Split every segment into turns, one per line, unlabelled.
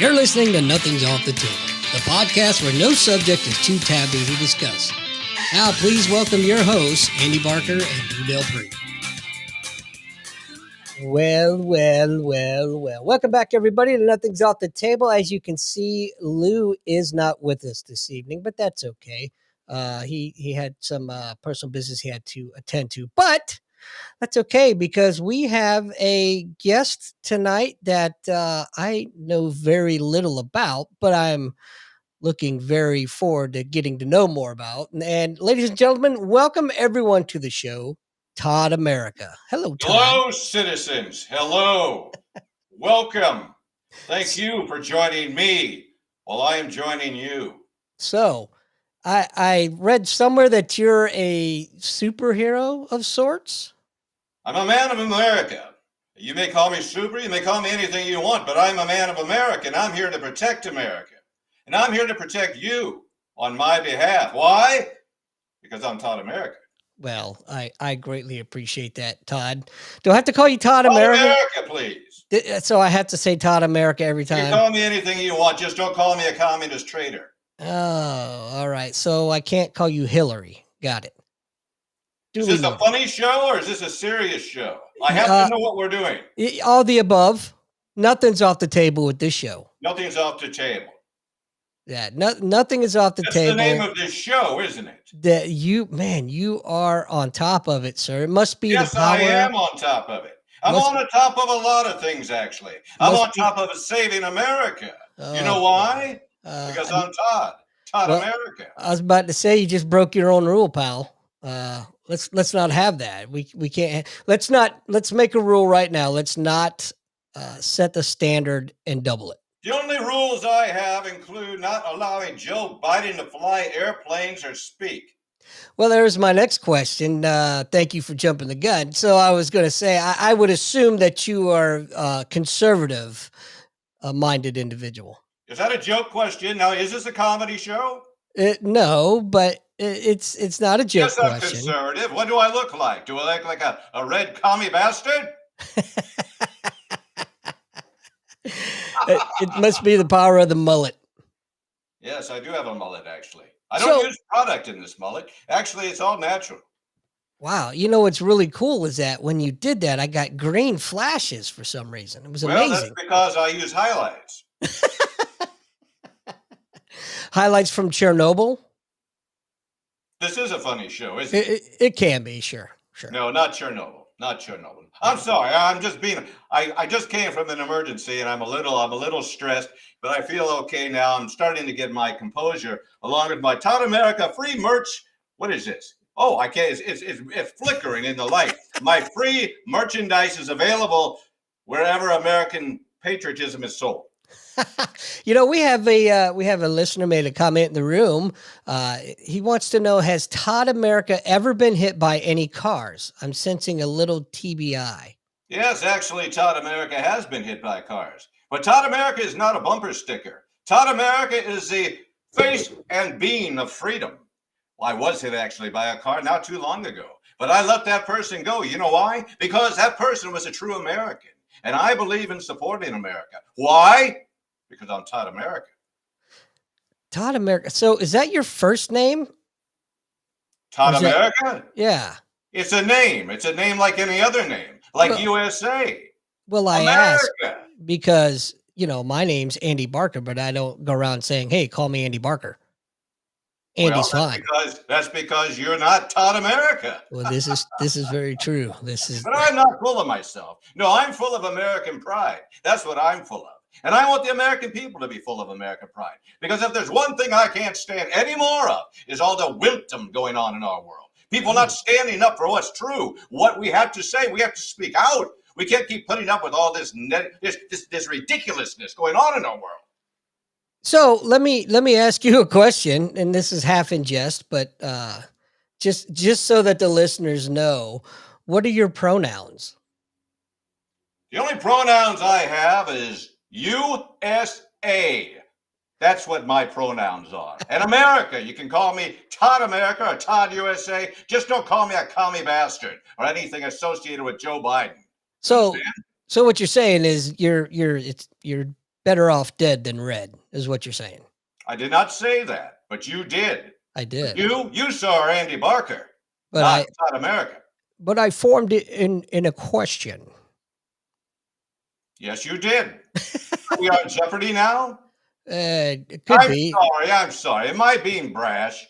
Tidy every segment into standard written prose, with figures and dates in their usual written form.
You're listening to Nothing's Off the Table, the podcast where no subject is too taboo to discuss. Now, please welcome your hosts, Andy Barker and Lou Del Pree. Well. Welcome back, everybody, to Nothing's Off the Table. As you can see, Lou is not with us this evening, but that's okay. He had some personal business he had to attend to, but that's okay because we have a guest tonight that I know very little about, but I'm looking very forward to getting to know more about. And ladies and gentlemen, welcome everyone to the show, Todd America. Hello, Todd.
Hello, citizens. Hello. Welcome. Thank you for joining me while I am joining you.
So, I read somewhere that you're a superhero of sorts.
I'm a man of America. You may call me super, you may call me anything you want, but I'm a man of America, and I'm here to protect America. And I'm here to protect you on my behalf. Why? Because I'm Todd America.
Well, I greatly appreciate that, Todd. Do I have to call you Todd America?
America, please.
So I have to say Todd America every time?
You can call me anything you want, just don't call me a communist traitor.
Oh, all right. So I can't call you Hillary. Got it.
Is this a funny show or is this a serious show? I have to know what we're doing.
All the above. Nothing's off the table with this show.
Nothing's off the table.
Yeah, nothing is off the table.
That's the name of this show, isn't it?
That you are on top of it, sir. It must be the power.
Yes, I am on top of it. I'm on the top of a lot of things, actually. I'm on top of saving America. You know why? Because I'm Todd America.
I was about to say you just broke your own rule, pal. Let's not have that. We can't. Let's make a rule right now. Let's not set the standard and double it.
The only rules I have include not allowing Joe Biden to fly airplanes or speak.
Well, there's my next question. Thank you for jumping the gun. So I was going to say, I would assume that you are a conservative-minded individual.
Is that a joke question? Now, is this a comedy show?
No, but it's not a joke question.
Yes, I'm conservative. What do I look like? Do I look like a red commie bastard?
It must be the power of the mullet.
Yes, I do have a mullet, actually. I don't use product in this mullet. Actually, it's all natural.
Wow. You know what's really cool is that when you did that, I got green flashes for some reason. It was amazing.
Well, that's because I use highlights.
Highlights from Chernobyl?
This is a funny show, isn't it?
It can be, sure.
No, not Chernobyl. Not Chernobyl. I'm sorry. I'm just being. I just came from an emergency, and I'm a little stressed, but I feel okay now. I'm starting to get my composure along with my Todd America free merch. What is this? Oh, I can't. It's flickering in the light. My free merchandise is available wherever American patriotism is sold.
You know, we have a listener made a comment in the room. He wants to know, has Todd America ever been hit by any cars? I'm sensing a little TBI.
Yes, actually, Todd America has been hit by cars. But Todd America is not a bumper sticker. Todd America is the face and being of freedom. Well, I was hit actually by a car not too long ago, but I let that person go. You know why? Because that person was a true American, and I believe in supporting America. Why? Because I'm Todd America.
Todd America. So is that your first name?
Todd America?
Yeah.
It's a name. It's a name like any other name, like USA.
Well, I ask because, you know, my name's Andy Barker, but I don't go around saying, hey, call me Andy Barker. Andy's fine.
That's because you're not Todd America.
Well, this is very true.
But I'm not full of myself. No, I'm full of American pride. That's what I'm full of. And I want the American people to be full of American pride. Because if there's one thing I can't stand any more of, is all the wimpdom going on in our world. People not standing up for what's true. What we have to say, we have to speak out. We can't keep putting up with all this ridiculousness going on in our world.
So let me ask you a question, and this is half in jest, but just so that the listeners know, what are your pronouns?
The only pronouns I have is USA. That's what my pronouns are. And America, you can call me Todd America or Todd USA. Just don't call me a commie bastard or anything associated with Joe Biden.
So what you're saying is you're better off dead than red, is what you're saying.
I did not say that, but you did.
I
But
did.
you saw Andy Barker,
But
not
I
Todd America.
but I formed it in a question.
Yes, you did. Are we on Jeopardy now?
It could be.
I'm sorry. Am I being brash?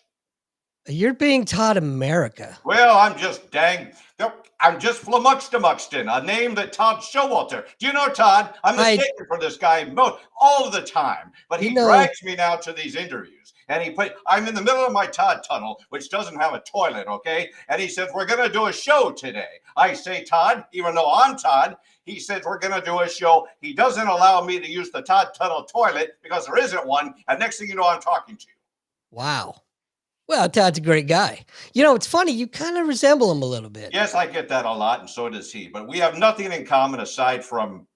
You're being Todd America.
Well, I'm just flummoxed a name that Todd Showalter. Do you know Todd? I'm mistaken for this guy all the time. But he drags me now to these interviews. And I'm in the middle of my Todd tunnel, which doesn't have a toilet, okay? And he says, we're going to do a show today. I say, Todd, even though I'm Todd, he says, we're going to do a show. He doesn't allow me to use the Todd tunnel toilet because there isn't one. And next thing you know, I'm talking to you.
Wow. Well, Todd's a great guy. You know, it's funny. You kind of resemble him a little bit.
Yes, I get that a lot, and so does he. But we have nothing in common aside from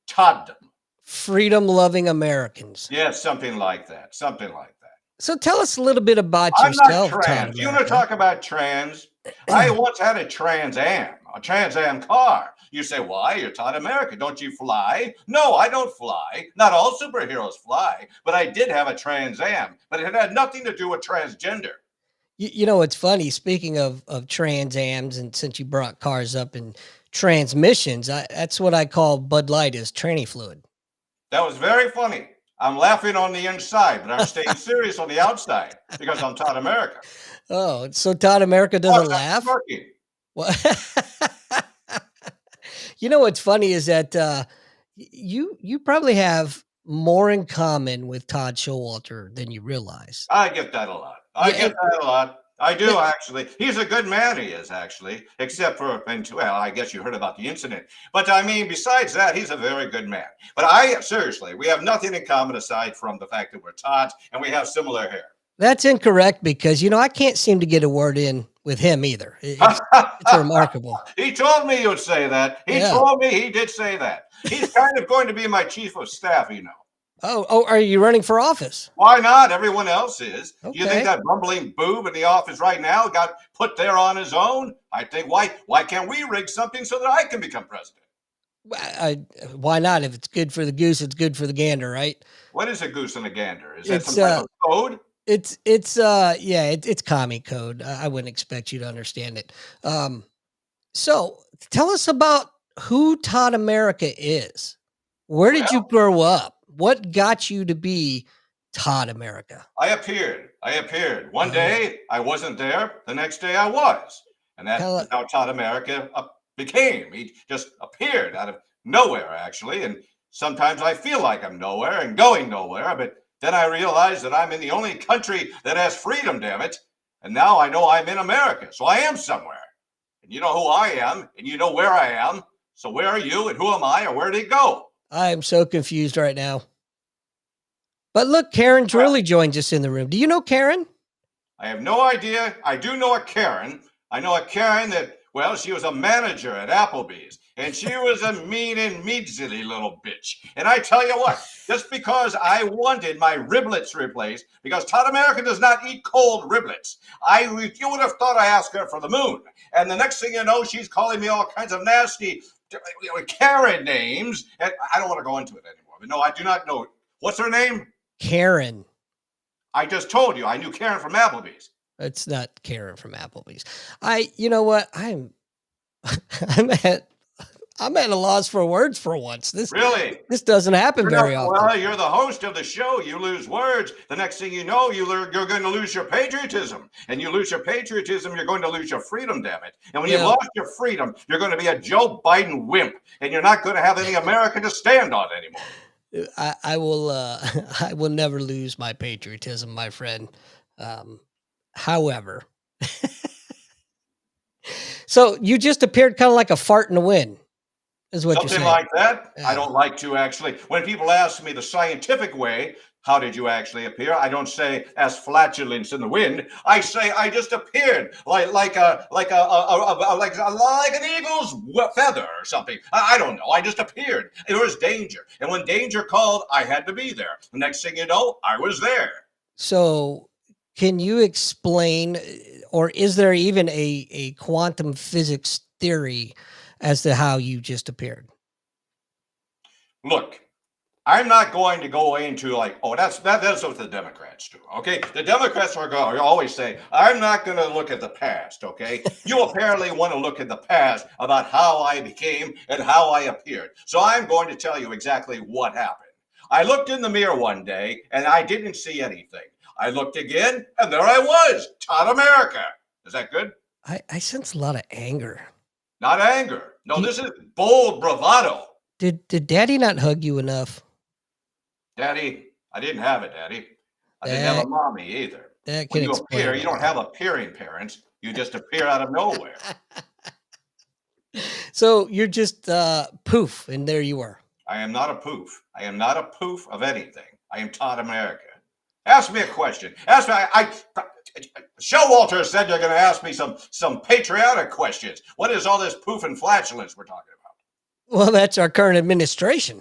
Todd.
Freedom-loving Americans.
Yes, something like that. Something like that.
So tell us a little bit about
I'm
yourself,
not trans.
Todd
You want to talk about trans? I once had a Trans Am car. You say, why? You're Todd America. Don't you fly? No, I don't fly. Not all superheroes fly, but I did have a Trans Am, but it had nothing to do with transgender.
You know, it's funny, speaking of Trans Ams, and since you brought cars up and transmissions, that's what I call Bud Light is tranny fluid.
That was very funny. I'm laughing on the inside, but I'm staying serious on the outside because I'm Todd America.
Oh, so Todd America doesn't laugh? What? You know what's funny is that you probably have more in common with Todd Showalter than you realize.
I get that a lot. I do, actually. He's a good man, he is, actually, except for, well, I guess you heard about the incident. But I mean, besides that, he's a very good man. But seriously, we have nothing in common aside from the fact that we're Todds and we have similar hair.
That's incorrect because, you know, I can't seem to get a word in with him either. It's remarkable.
He told me you'd say that. He told me he did say that. He's kind of going to be my chief of staff, you know.
Oh, are you running for office?
Why not? Everyone else is.
Okay.
You think that bumbling boob in the office right now got put there on his own? I think, why can't we rig something so that I can become president?
Why not? If it's good for the goose, it's good for the gander, right?
What is a goose and a gander? Is that some type of code?
It's commie code. I wouldn't expect you to understand it. So tell us about who Todd America is. Where did you grow up? What got you to be Todd America?
I appeared. One day I wasn't there. The next day I was. And that's how Todd America became. He just appeared out of nowhere, actually. And sometimes I feel like I'm nowhere and going nowhere. But then I realized that I'm in the only country that has freedom, damn it. And now I know I'm in America. So I am somewhere. And you know who I am. And you know where I am. So where are you and who am I or where did he go?
I'm so confused right now. But look, Karen really joins us in the room. Do you know Karen?
I have no idea. I do know a Karen. I know a Karen that, well, she was a manager at Applebee's. And she was a mean and measly little bitch. And I tell you what, just because I wanted my riblets replaced, because Todd America does not eat cold riblets, you would have thought I asked her for the moon. And the next thing you know, she's calling me all kinds of nasty Karen names. And I don't want to go into it anymore. But no, I do not know. What's her name?
Karen.
I just told you. I knew Karen from Applebee's.
It's not Karen from Applebee's. You know what? I'm at a loss for words for once. This doesn't happen very often.
Well, you're the host of the show. You lose words. The next thing you know, you're going to lose your patriotism. And you lose your patriotism, you're going to lose your freedom, damn it. And when you've lost your freedom, you're going to be a Joe Biden wimp. And you're not going to have any America to stand on anymore.
I will never lose my patriotism, my friend. However, so you just appeared kind of like a fart in the wind. Is what
something
you're saying.
Like that. Yeah. I don't like to actually. When people ask me the scientific way, how did you actually appear? I don't say as flatulence in the wind. I say I just appeared like an eagle's feather or something. I don't know. I just appeared. There was danger, and when danger called, I had to be there. The next thing you know, I was there.
So, can you explain, or is there even a quantum physics theory as to how you just appeared?
Look, I'm not going to go into like, oh, that's what the Democrats do. Okay, the Democrats are going to always say, I'm not going to look at the past. Okay, you apparently want to look at the past about how I became and how I appeared. So I'm going to tell you exactly what happened. I looked in the mirror one day and I didn't see anything. I looked again and there I was, Todd America. Is that good?
I sense a lot of anger.
Not anger. No,
Do you-
this is bold bravado.
Did Daddy not hug you enough?
Daddy, I didn't have it, Daddy. I didn't have a
That
mommy either.
that
When
can
you
explain
appear,
a
you don't
lot.
have appearing parents. You just appear out of nowhere.
So you're just poof, and there you were.
I am not a poof. I am not a poof of anything. I am Todd America. Ask me a question. Ask me. Showalter said you're going to ask me some patriotic questions. What is all this poof and flatulence we're talking about?
Well, that's our current administration.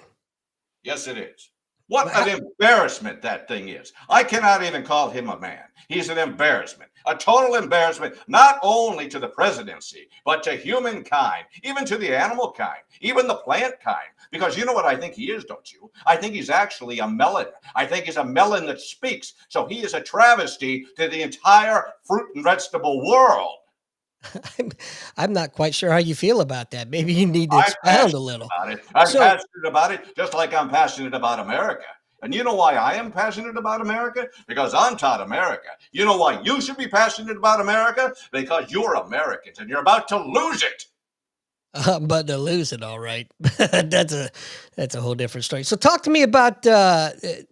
Yes, it is. What
Well,
an embarrassment that thing is. I cannot even call him a man. He's an embarrassment, a total embarrassment, not only to the presidency, but to humankind, even to the animal kind, even the plant kind. Because you know what I think he is, don't you? I think he's actually a melon. I think he's a melon that speaks. So he is a travesty to the entire fruit and vegetable world.
I'm, I'm not quite sure how you feel about that. Maybe you need to
I'm
expound a
passionate
little.
about it. I'm
So,
passionate about it just like I'm passionate about America. And you know why I am passionate about America? Because I'm Todd America. You know why you should be passionate about America? Because you're Americans and you're about to lose it.
I'm about to lose it, all right. That's a whole different story. So, talk to me about this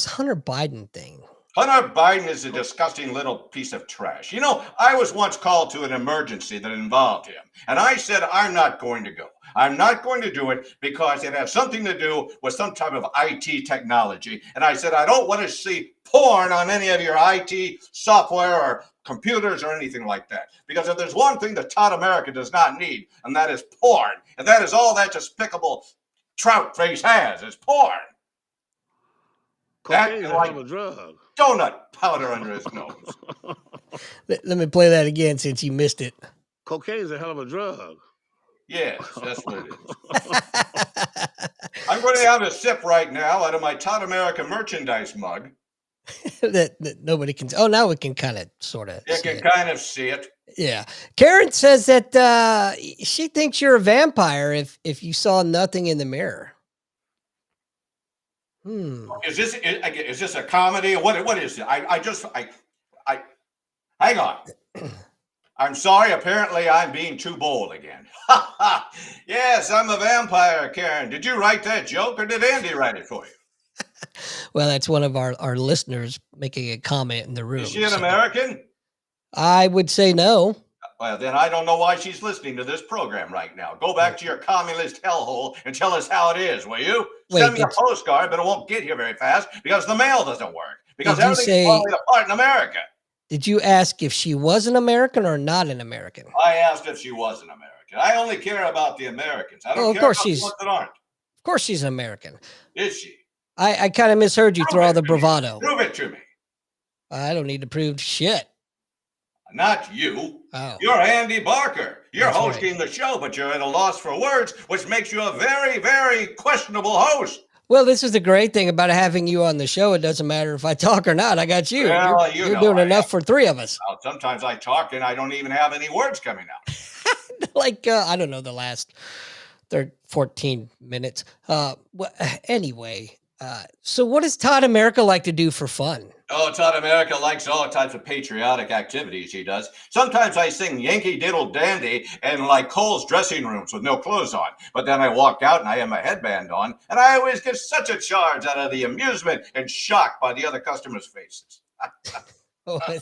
Hunter Biden thing.
Hunter Biden is a disgusting little piece of trash. You know, I was once called to an emergency that involved him, and I said, I'm not going to go. I'm not going to do it because it has something to do with some type of IT technology. And I said, I don't want to see porn on any of your IT software or computers or anything like that. Because if there's one thing that Todd America does not need, and that is porn, and that is all that despicable trout face has, is porn. That
Cocaine's
and
a
like
hell of a drug.
donut powder under his nose.
Let me play that again since you missed it.
Cocaine's a hell of a drug.
Yes, that's what it is. I'm going to have a sip right now out of my Todd America merchandise mug.
that nobody can. Oh, now we can kind of sort of.
You can kind of see it.
Yeah. Karen says that she thinks you're a vampire if you saw nothing in the mirror.
Is this a comedy? What is it? I hang on. I'm sorry. Apparently, I'm being too bold again. Yes, I'm a vampire, Karen. Did you write that joke, or did Andy write it for you?
Well, that's one of our listeners making a comment in the room.
Is she an
so
American?
I would say no.
Well, then I don't know why she's listening to this program right now. Go back to your communist hellhole and tell us how it is, will you?
Wait,
Send me a postcard, but it won't get here very fast because the mail doesn't work. Because
Did you
everything's
say-
falling apart in America.
Did you ask if she was an American or not an American?
I asked if she was an American. I only care about the Americans. I don't
Oh, of
care
course
about
she's-
the ones that aren't.
Of course she's an American.
Is she?
I kind of misheard you through all the bravado.
Prove it to me.
I don't need to prove shit.
Not you.
Oh.
You're Andy Barker. You're
That's right.
hosting the show, but you're at a loss for words, which makes you a very, very questionable host.
Well, this is the great thing about having you on the show. It doesn't matter if I talk or not. I got you.
Well,
you're
know
doing
I
enough
am.
for three of us.
Well, sometimes I talk and I don't even have any words coming out.
Like, I don't know, the last 14 minutes. Anyway, so what does Todd America like to do for fun?
Oh, Todd America likes all types of patriotic activities, he does. Sometimes I sing Yankee Diddle Dandy in like Cole's dressing rooms with no clothes on. But then I walk out and I have my headband on, and I always get such a charge out of the amusement and shock by the other customers' faces.
I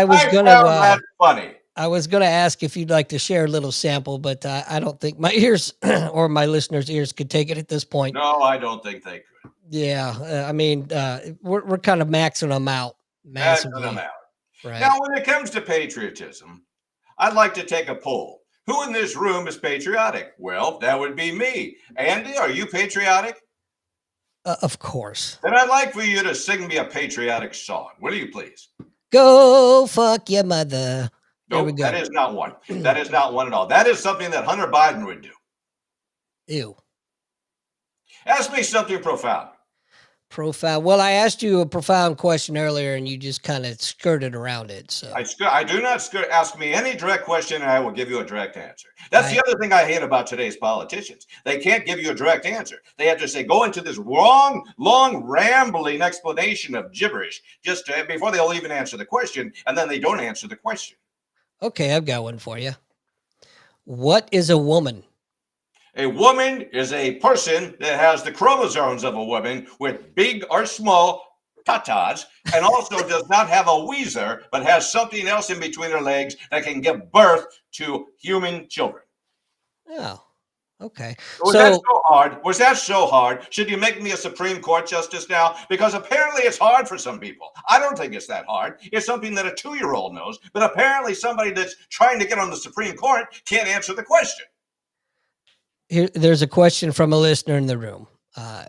was
I
gonna
found that funny.
I was gonna ask if you'd like to share a little sample, but I don't think my ears or my listeners' ears could take it at this point.
No, I don't think they could.
Yeah, I mean, we're kind of maxing them out
That's
massively.
them out.
Right.
Now, when it comes to patriotism, I'd like to take a poll. Who in this room is patriotic? Well, that would be me. Andy, are you patriotic?
Of course.
Then I'd like for you to sing me a patriotic song. Will you please?
Go fuck your mother. There we
Nope,
go.
that is not one. That is not one at all. That is something that Hunter Biden would do.
Ew.
Ask me something profound.
Profound. Well, I asked you a profound question earlier, and you just kind of skirted around it. So
I do not ask me any direct question, and I will give you a direct answer. That's the
I
other thing I hate about today's politicians. They can't give you a direct answer. They have to say, go into this long, rambling explanation of gibberish before they'll even answer the question, and then they don't answer the question.
okay, I've got one for you. What is a woman?
A woman is a person that has the chromosomes of a woman with big or small tatas, and also does not have a weezer, but has something else in between her legs that can give birth to human children.
Oh, okay.
Was that
So
so hard? Was that so hard? Should you make me a Supreme Court justice now? Because apparently it's hard for some people. I don't think it's that hard. It's something that a 2-year-old knows, but apparently somebody that's trying to get on the Supreme Court can't answer the question.
there's a question from a listener in the room.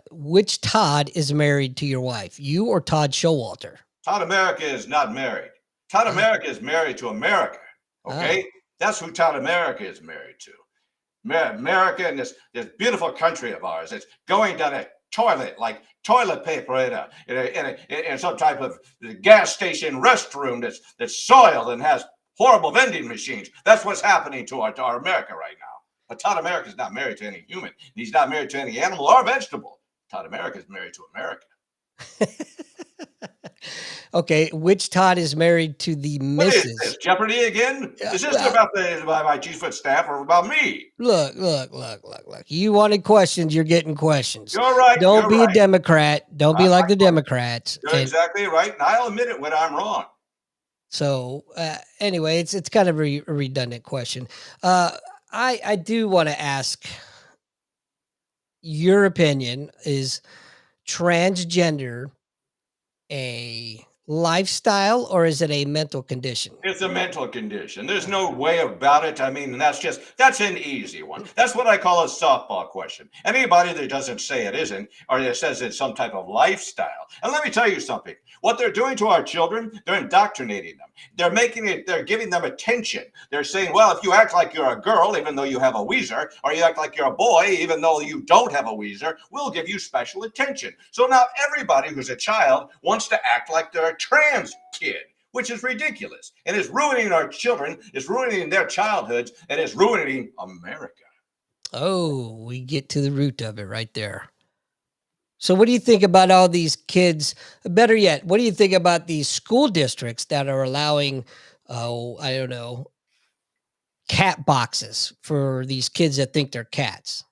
Which Todd is married to your wife, you or Todd Showalter?
Todd America is not married. Todd America is married to America. Okay? That's who Todd America is married to. America and this beautiful country of ours. It's going down a toilet like toilet paper in some type of gas station restroom that's soiled and has horrible vending machines. That's what's happening to our America right now. But Todd America is not married to any human. He's not married to any animal or vegetable. Todd America is married to America.
Okay, which Todd is married to the
What is
Mrs.?
this? Jeopardy again?
Yeah,
Is this
well,
about my chief of staff or about me?
look. You wanted questions, you're getting questions.
You're right.
Don't
You're
be a
right.
Democrat. Don't be
I'm
like the
right.
Democrats.
You're
And
exactly right, and I'll admit it when I'm wrong.
so, anyway, it's kind of a redundant question. I do want to ask your opinion. Is transgender a lifestyle or is it a mental condition?
It's a mental condition. There's no way about it. I mean, that's an easy one. That's what I call a softball question. Anybody that doesn't say it isn't, or that says it's some type of lifestyle. And let me tell you something. What they're doing to our children, they're indoctrinating them. They're giving them attention. They're saying, well, if you act like you're a girl, even though you have a weezer, or you act like you're a boy, even though you don't have a weezer, we'll give you special attention. So now everybody who's a child wants to act like they're a trans kid, which is ridiculous and is ruining our children, is ruining their childhoods, and is ruining America.
Oh, we get to the root of it right there. So what do you think about all these kids? Better yet, what do you think about these school districts that are allowing, I don't know, cat boxes for these kids that think they're cats?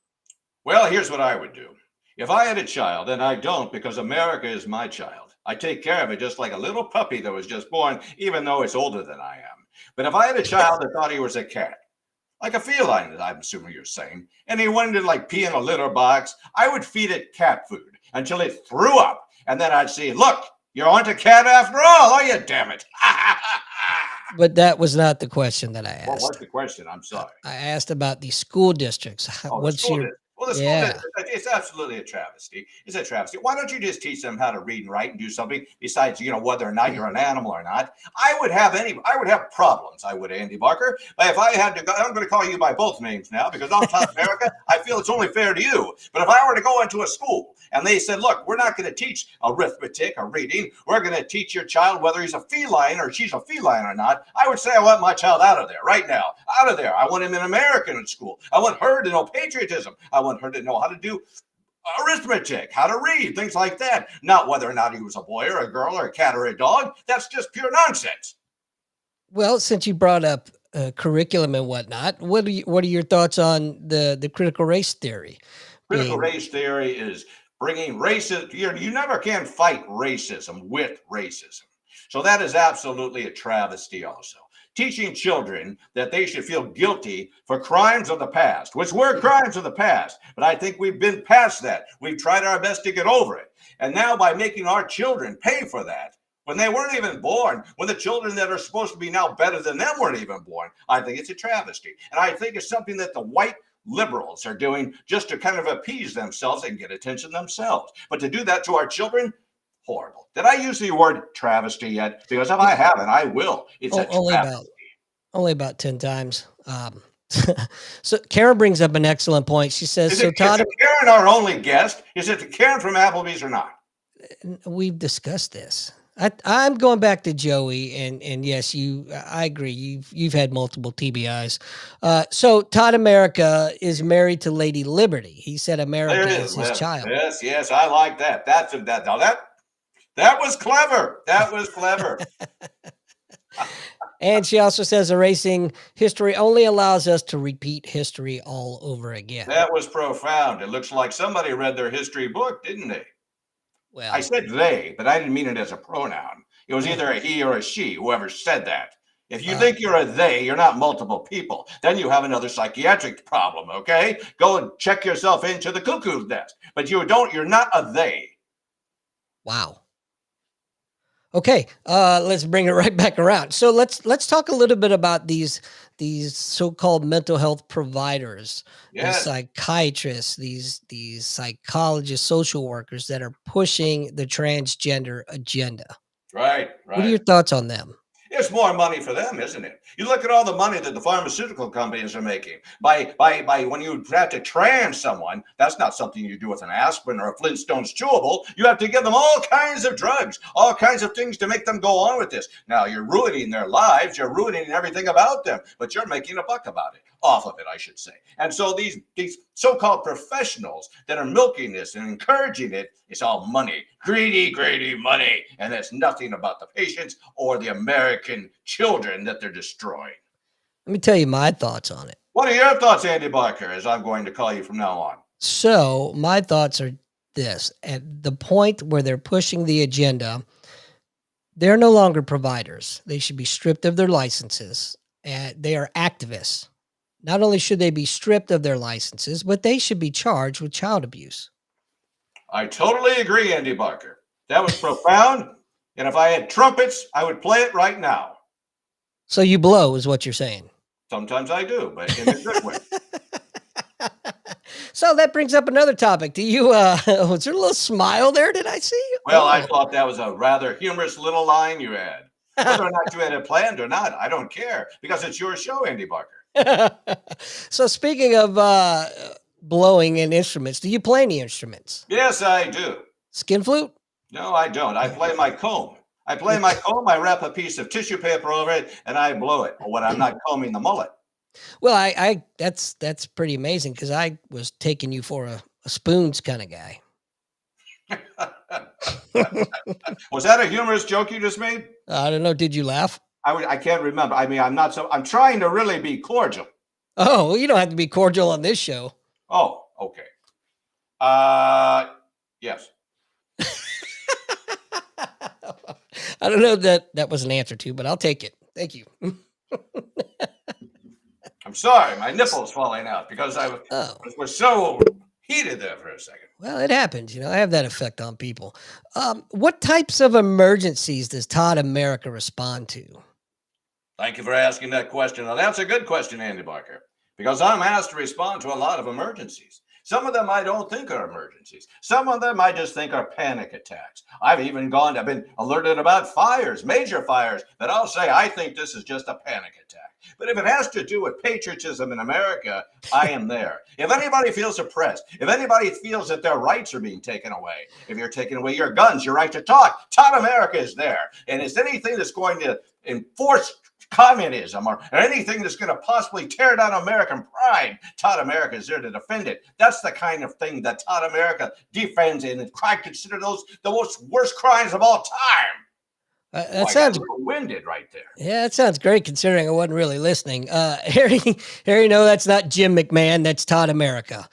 Well, here's what I would do. If I had a child, and I don't because America is my child, I take care of it just like a little puppy that was just born, even though it's older than I am. But if I had a child that thought he was a cat, like a feline, that I'm assuming you're saying, and he wanted to like pee in a litter box, I would feed it cat food until it threw up. And then I'd say, look, you aren't a cat after all, are you, damn it?
But that was not the question that I
What
asked.
was the question? I'm sorry.
I asked about the school districts.
Oh, the
What's
school
your
district. Well, the school
yeah?
district, it's absolutely a travesty. It's a travesty. Why don't you just teach them how to read and write and do something besides, whether or not you're an animal or not? I would have problems. I would, Andy Barker. If I had to go, I'm going to call you by both names now because I'm Todd America. I feel it's only fair to you. But if I were to go into a school and they said, look, we're not going to teach arithmetic or reading. We're going to teach your child whether he's a feline or she's a feline or not. I would say I want my child out of there right now. Out of there. I want him in American in school. I want her to know patriotism. I want her to know how to do arithmetic, how to read, things like that. Not whether or not he was a boy or a girl or a cat or a dog. That's just pure nonsense.
Well, since you brought up curriculum and whatnot, what are your thoughts on the critical race theory?
Critical race theory is bringing racism. You never can fight racism with racism. So that is absolutely a travesty also. Teaching children that they should feel guilty for crimes of the past, which were crimes of the past. But I think we've been past that. We've tried our best to get over it. And now by making our children pay for that, when they weren't even born, when the children that are supposed to be now better than them weren't even born, I think it's a travesty. And I think it's something that the white liberals are doing just to kind of appease themselves and get attention themselves. But to do that to our children, horrible. Did I use the word travesty yet? Because if I haven't, I will. It's a travesty.
Only about 10 times. So Karen brings up an excellent point. She says,
Is
"So Todd,
it Karen our only guest? Is it Karen from Applebee's or not?
we've discussed this. I'm going back to Joey, and yes, I agree. You've had multiple TBIs. So Todd America is married to Lady Liberty. He said
There
America
it
is
is.
his child,
Yes, yes, I like that. That's that. Now that was clever. That was clever.
and she also says erasing history only allows us to repeat history all over again.
That was profound. It looks like somebody read their history book, didn't they? I
Well,
said they, but I didn't mean it as a pronoun. It was either a he or a she, whoever said that. If you think you're a they, you're not multiple people. Then you have another psychiatric problem, okay? Go and check yourself into the cuckoo's nest. But you're not a they.
wow. Okay, let's bring it right back around. So let's talk a little bit about these so-called mental health providers, these
Yes,
psychiatrists, these psychologists, social workers that are pushing the transgender agenda.
right,
What are
right.
your thoughts on them?
It's more money for them, isn't it? You look at all the money that the pharmaceutical companies are making by when you have to trans someone. That's not something you do with an aspirin or a Flintstones chewable. You have to give them all kinds of drugs, all kinds of things to make them go on with this. Now you're ruining their lives, you're ruining everything about them, but you're making a buck about it, off of it, I should say. And so these so-called professionals that are milking this and encouraging it, it's all money, greedy money, and it's nothing about the patients or the American children that they're destroying.
Let me tell you my thoughts on it.
What are your thoughts, Andy Barker, as I'm going to call you from now on?
So my thoughts are this: at the point where they're pushing the agenda, they're no longer providers. They should be stripped of their licenses, and they are activists. Not only should they be stripped of their licenses, but they should be charged with child abuse.
I totally agree, Andy Barker. That was profound. And if I had trumpets, I would play it right now.
So you blow is what you're saying.
Sometimes I do, but in a good way.
So that brings up another topic. Do you was there a little smile there? Did I see?
Well, I thought that was a rather humorous little line you had. Whether or not you had it planned or not, I don't care because it's your show, Andy Barker.
So speaking of blowing in instruments, do you play any instruments?
Yes, I do.
Skin flute?
No, I don't. I play my comb. I wrap a piece of tissue paper over it and I blow it when I'm not combing the mullet.
Well, I that's pretty amazing because I was taking you for a spoons kind of guy.
Was that a humorous joke you just made?
I don't know. Did you laugh?
I can't remember. I mean, I'm trying to really be cordial.
Oh, well, you don't have to be cordial on this show.
Oh, okay. Yes.
I don't know that was an answer to, but I'll take it. Thank you.
I'm sorry. My nipple's falling out because I
Oh,
was so heated there for a second.
well, it happens. You know, I have that effect on people. What types of emergencies does Todd America respond to?
Thank you for asking that question. Now, that's a good question, Andy Barker, because I'm asked to respond to a lot of emergencies. Some of them I don't think are emergencies. Some of them I just think are panic attacks. I've been alerted about fires, major fires, that I'll say I think this is just a panic attack. But if it has to do with patriotism in America, I am there. If anybody feels oppressed, if anybody feels that their rights are being taken away, if you're taking away your guns, your right to talk, Todd America is there. And it's anything that's going to enforce communism or anything that's going to possibly tear down American pride, Todd America is there to defend it. That's the kind of thing that Todd America defends, and I consider those the worst crimes of all time.
That sounds
winded right there.
Yeah, that sounds great considering I wasn't really listening. Harry, no, that's not Jim McMahon. That's Todd America.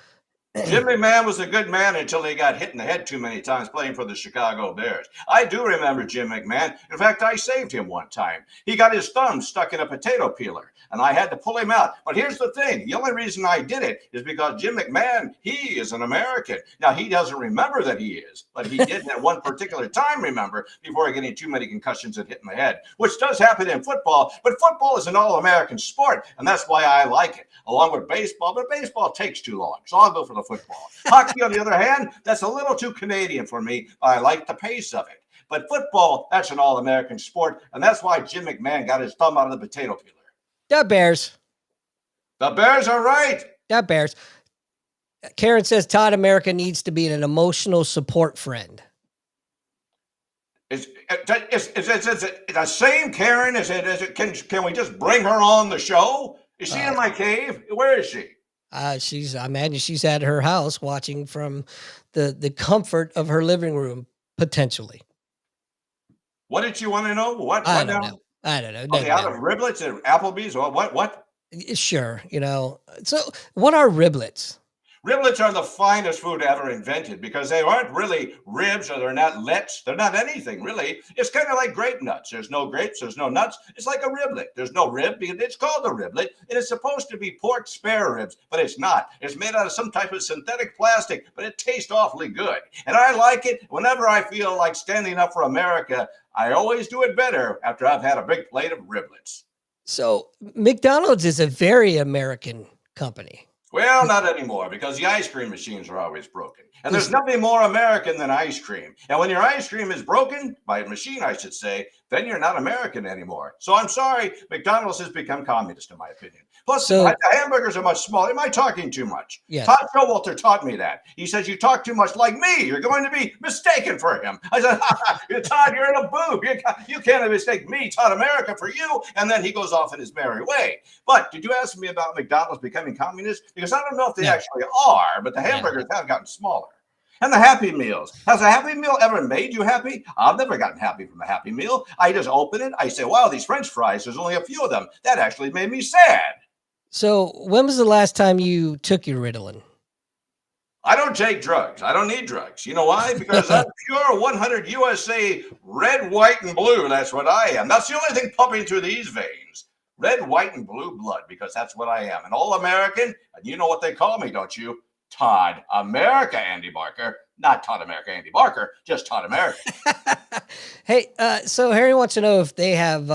Jim McMahon was a good man until he got hit in the head too many times playing for the Chicago Bears. I do remember Jim McMahon. In fact, I saved him one time. He got his thumb stuck in a potato peeler, and I had to pull him out. But here's the thing. The only reason I did it is because Jim McMahon, he is an American. Now, he doesn't remember that he is, but he did at one particular time remember before getting too many concussions and hitting the head, which does happen in football. But football is an all-American sport, and that's why I like it, along with baseball. But baseball takes too long, so I'll go for the football. Hockey, on the other hand, that's a little too Canadian for me. I like the pace of it. But football, that's an all-American sport, and that's why Jim McMahon got his thumb out of the potato peeler.
The Bears.
The Bears are right.
That bears. Karen says Todd America needs to be an emotional support friend.
Is it the same Karen? Can we just bring her on the show? Is she in my cave? Where is she?
I imagine she's at her house watching from the comfort of her living room, potentially.
What did you want to know? What
I
now?
don't know. I don't know.
Are
Doesn't
they out of
matter.
riblets at Applebee's or what?
Sure, So, what are riblets?
Riblets are the finest food ever invented because they aren't really ribs or they're not lets. They're not anything really. It's kind of like grape nuts. There's no grapes, there's no nuts. It's like a riblet. There's no rib because it's called a riblet. It is supposed to be pork spare ribs, but it's not. It's made out of some type of synthetic plastic, but it tastes awfully good. And I like it. Whenever I feel like standing up for America, I always do it better after I've had a big plate of riblets.
So, McDonald's is a very American company.
Well, not anymore because the ice cream machines are always broken. And there's nothing more American than ice cream. And when your ice cream is broken, by a machine, I should say, then you're not American anymore. So I'm sorry, McDonald's has become communist, in my opinion. Plus, the hamburgers are much smaller. Am I talking too much?
Yes.
Todd Showalter taught me that. He says, you talk too much like me. You're going to be mistaken for him. I said, Todd, you're a boob. You can't mistake me, Todd America, for you. And then he goes off in his merry way. But did you ask me about McDonald's becoming communist? Because I don't know if they actually are, but the hamburgers have gotten smaller. And the Happy Meals. Has a Happy Meal ever made you happy? I've never gotten happy from a Happy Meal. I just open it. I say, wow, these French fries, there's only a few of them. That actually made me sad.
So when was the last time you took your Ritalin?
I don't take drugs. I don't need drugs. You know why? Because I'm pure 100 USA red, white, and blue. That's what I am. That's the only thing pumping through these veins. Red, white, and blue blood, because that's what I am. An all-American, and you know what they call me, don't you? Todd America, Andy Barker. Not Todd America, Andy Barker, just Todd America.
Hey, so Harry wants to know if they have,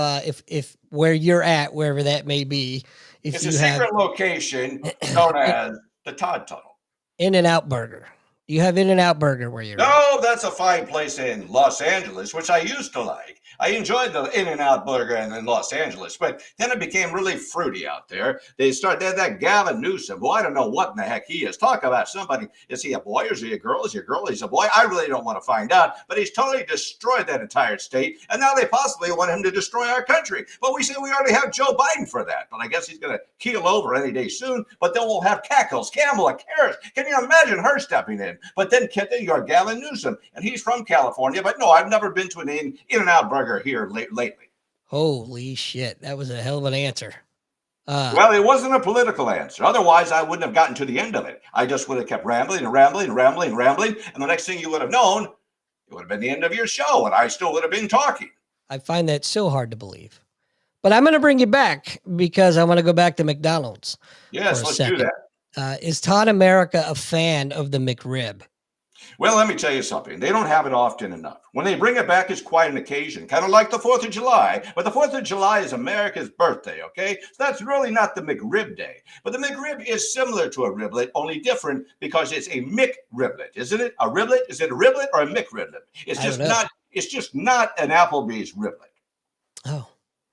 if where you're at, wherever that may be, if
it's
you
a secret location known as the Todd Tunnel.
In-N-Out Burger. Do you have In-N-Out Burger where you're at?
No, that's a fine place in Los Angeles, which I used to like. I enjoyed the In-N-Out Burger in Los Angeles, but then it became really fruity out there. They had that Gavin Newsom, who I don't know what in the heck he is. Talk about somebody. Is he a boy or is he a girl? Is he a girl? He's a boy. I really don't want to find out, but he's totally destroyed that entire state, and now they possibly want him to destroy our country. But we say we already have Joe Biden for that, but I guess he's going to keel over any day soon, but then we'll have Cackles, Kamala Harris. Can you imagine her stepping in? But then you got Gavin Newsom, and he's from California, but no, I've never been to an In-N-Out Burger here lately.
Holy shit. That was a hell of an answer.
Well, it wasn't a political answer. Otherwise, I wouldn't have gotten to the end of it. I just would have kept rambling and rambling and rambling and rambling. And the next thing you would have known, it would have been the end of your show, and I still would have been talking.
I find that so hard to believe. But I'm going to bring you back because I want to go back to McDonald's.
Yes, let's do
that. Is Todd America a fan of the McRib?
Well, let me tell you something. They don't have it often enough. When they bring it back, it's quite an occasion, kind of like the 4th of July. But the 4th of July is America's birthday, okay? So that's really not the McRib Day. But the McRib is similar to a riblet, only different because it's a McRiblet, isn't it? A riblet? Is it a riblet or a McRiblet? It's just not an Applebee's riblet.
Oh,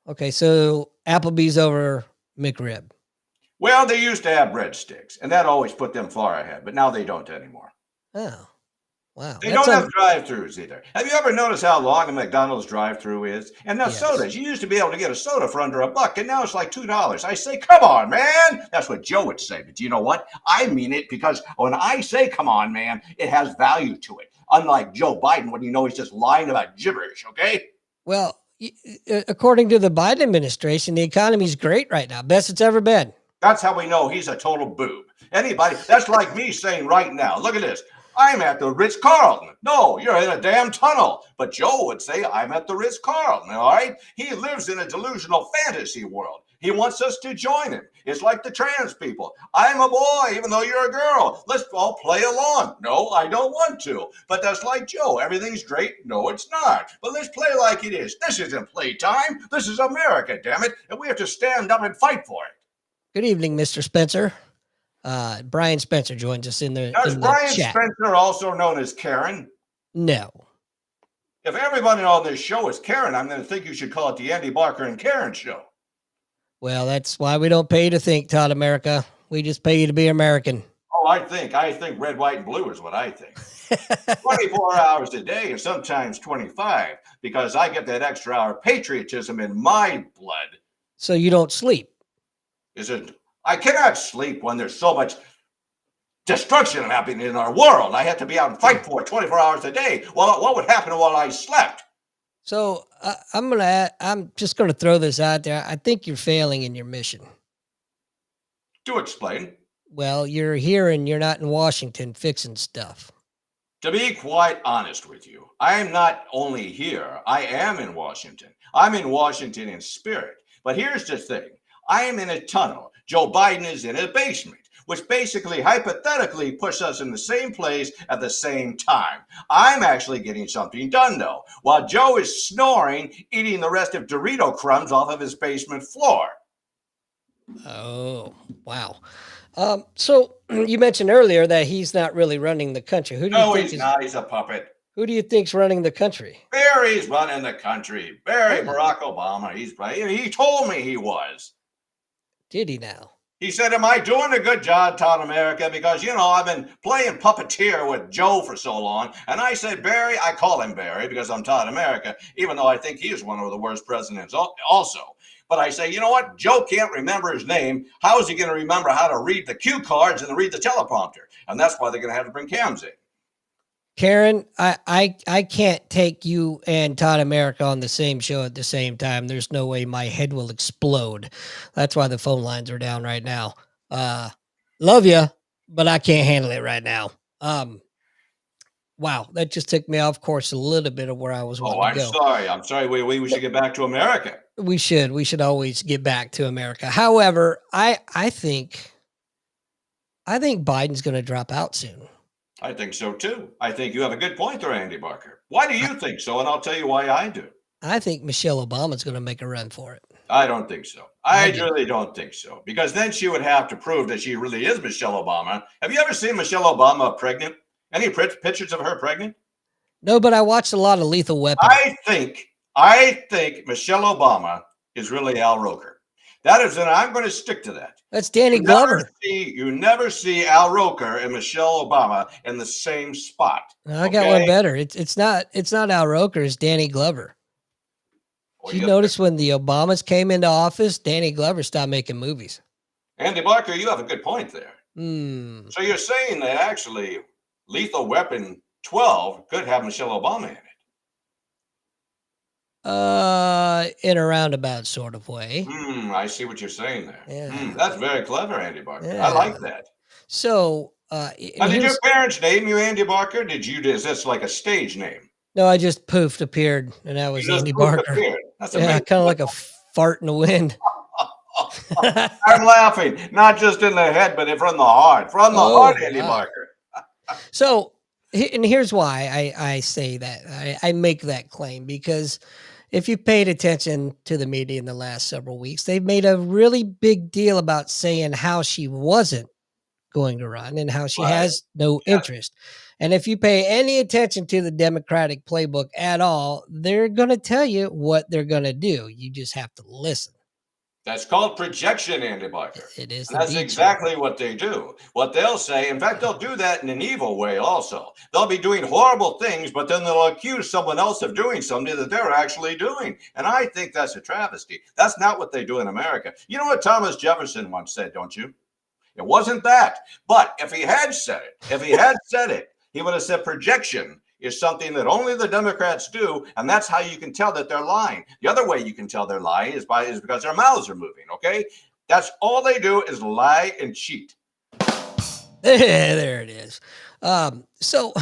okay. So Applebee's over McRib.
Well, they used to have breadsticks, and that always put them far ahead, but now they don't anymore.
Oh. Wow.
They don't have drive-thrus either. Have you ever noticed how long a McDonald's drive-thru is? And now sodas. You used to be able to get a soda for under $1, and now it's like $2. I say, come on, man. That's what Joe would say. But you know what? I mean it because when I say, come on, man, it has value to it. Unlike Joe Biden, when you know he's just lying about gibberish, okay?
Well, according to the Biden administration, the economy's great right now. Best it's ever been.
That's how we know he's a total boob. That's like me saying right now, look at this. I'm at the Ritz-Carlton. No, you're in a damn tunnel. But Joe would say, I'm at the Ritz-Carlton, all right? He lives in a delusional fantasy world. He wants us to join him. It's like the trans people. I'm a boy, even though you're a girl. Let's all play along. No, I don't want to. But that's like Joe. Everything's great. No, it's not. But let's play like it is. This isn't playtime. This is America, damn it. And we have to stand up and fight for it.
Good evening, Mr. Spencer. Brian Spencer joins us in the
Is Brian Spencer also known as Karen?
No.
If everybody on this show is Karen, I'm going to think you should call it the Andy Barker and Karen Show.
Well, that's why we don't pay you to think, Todd America. We just pay you to be American.
Oh, I think red, white, and blue is what I think. 24 hours a day and sometimes 25 because I get that extra hour of patriotism in my blood.
So you don't sleep.
I cannot sleep when there's so much destruction happening in our world. I have to be out and fight for it 24 hours a day. Well, what would happen while I slept?
So I'm just gonna throw this out there. I think you're failing in your mission.
To explain.
Well, you're here and you're not in Washington fixing stuff.
To be quite honest with you, I am not only here, I am in Washington. I'm in Washington in spirit. But here's the thing. I am in a tunnel. Joe Biden is in a basement, which basically hypothetically puts us in the same place at the same time. I'm actually getting something done, though, while Joe is snoring, eating the rest of Dorito crumbs off of his basement floor.
Oh, wow. So you mentioned earlier that he's not really running the country. Who do you
No,
think
he's not. He's a puppet.
Who do you think's running the country?
Barry's running the country. Barry, Barack Obama. He told me he was.
Did he now?
He said, am I doing a good job, Todd America? Because, I've been playing puppeteer with Joe for so long. And I said, Barry, I call him Barry because I'm Todd America, even though I think he is one of the worst presidents also. But I say, you know what? Joe can't remember his name. How is he going to remember how to read the cue cards and read the teleprompter? And that's why they're going to have to bring cams in.
Karen, I can't take you and Todd America on the same show at the same time. There's no way my head will explode. That's why the phone lines are down right now. Love you, but I can't handle it right now. Wow, that just took me off course a little bit of where I was wanting to go.
Sorry. I'm sorry. We should get back to America.
We should always get back to America. However, I think Biden's going to drop out soon.
I think so, too. I think you have a good point there, Andy Barker. Why do you think so? And I'll tell you why I do.
I think Michelle Obama's going to make a run for it.
I don't think so. I really don't think so. Because then she would have to prove that she really is Michelle Obama. Have you ever seen Michelle Obama pregnant? Any pictures of her pregnant?
No, but I watched a lot of Lethal Weapon.
I think Michelle Obama is really Al Roker. That is, and I'm going to stick to that.
That's Danny Glover.
You never see Al Roker and Michelle Obama in the same spot.
No, I got one better. It's not Al Roker. It's Danny Glover. You notice when the Obamas came into office, Danny Glover stopped making movies.
Andy Barker, you have a good point there. So you're saying that actually Lethal Weapon 12 could have Michelle Obama in it?
In a roundabout sort of way.
I see what you're saying there.
Yeah.
That's very clever, Andy Barker.
Yeah.
I like that.
So,
did your parents name you Andy Barker? Is this like a stage name?
No, I just poofed, appeared, and that was Andy Barker.
That's
kind of like a fart in the wind.
I'm laughing, not just in the head, but from the heart. From the heart, Andy Barker.
So, and here's why I say that. I make that claim because if you paid attention to the media in the last several weeks, they've made a really big deal about saying how she wasn't going to run and how she has no interest. And if you pay any attention to the Democratic playbook at all, they're going to tell you what they're going to do. You just have to listen.
That's called projection, Andy Barker.
It is.
That's exactly what they do. What they'll say, in fact, they'll do that in an evil way also. They'll be doing horrible things, but then they'll accuse someone else of doing something that they're actually doing. And I think that's a travesty. That's not what they do in America. You know what Thomas Jefferson once said, don't you? It wasn't that. But if he had said it, he would have said projection is something that only the Democrats do, and that's how you can tell that they're lying. The other way you can tell they're lying is because their mouths are moving, okay? That's all they do is lie and cheat.
There it is. So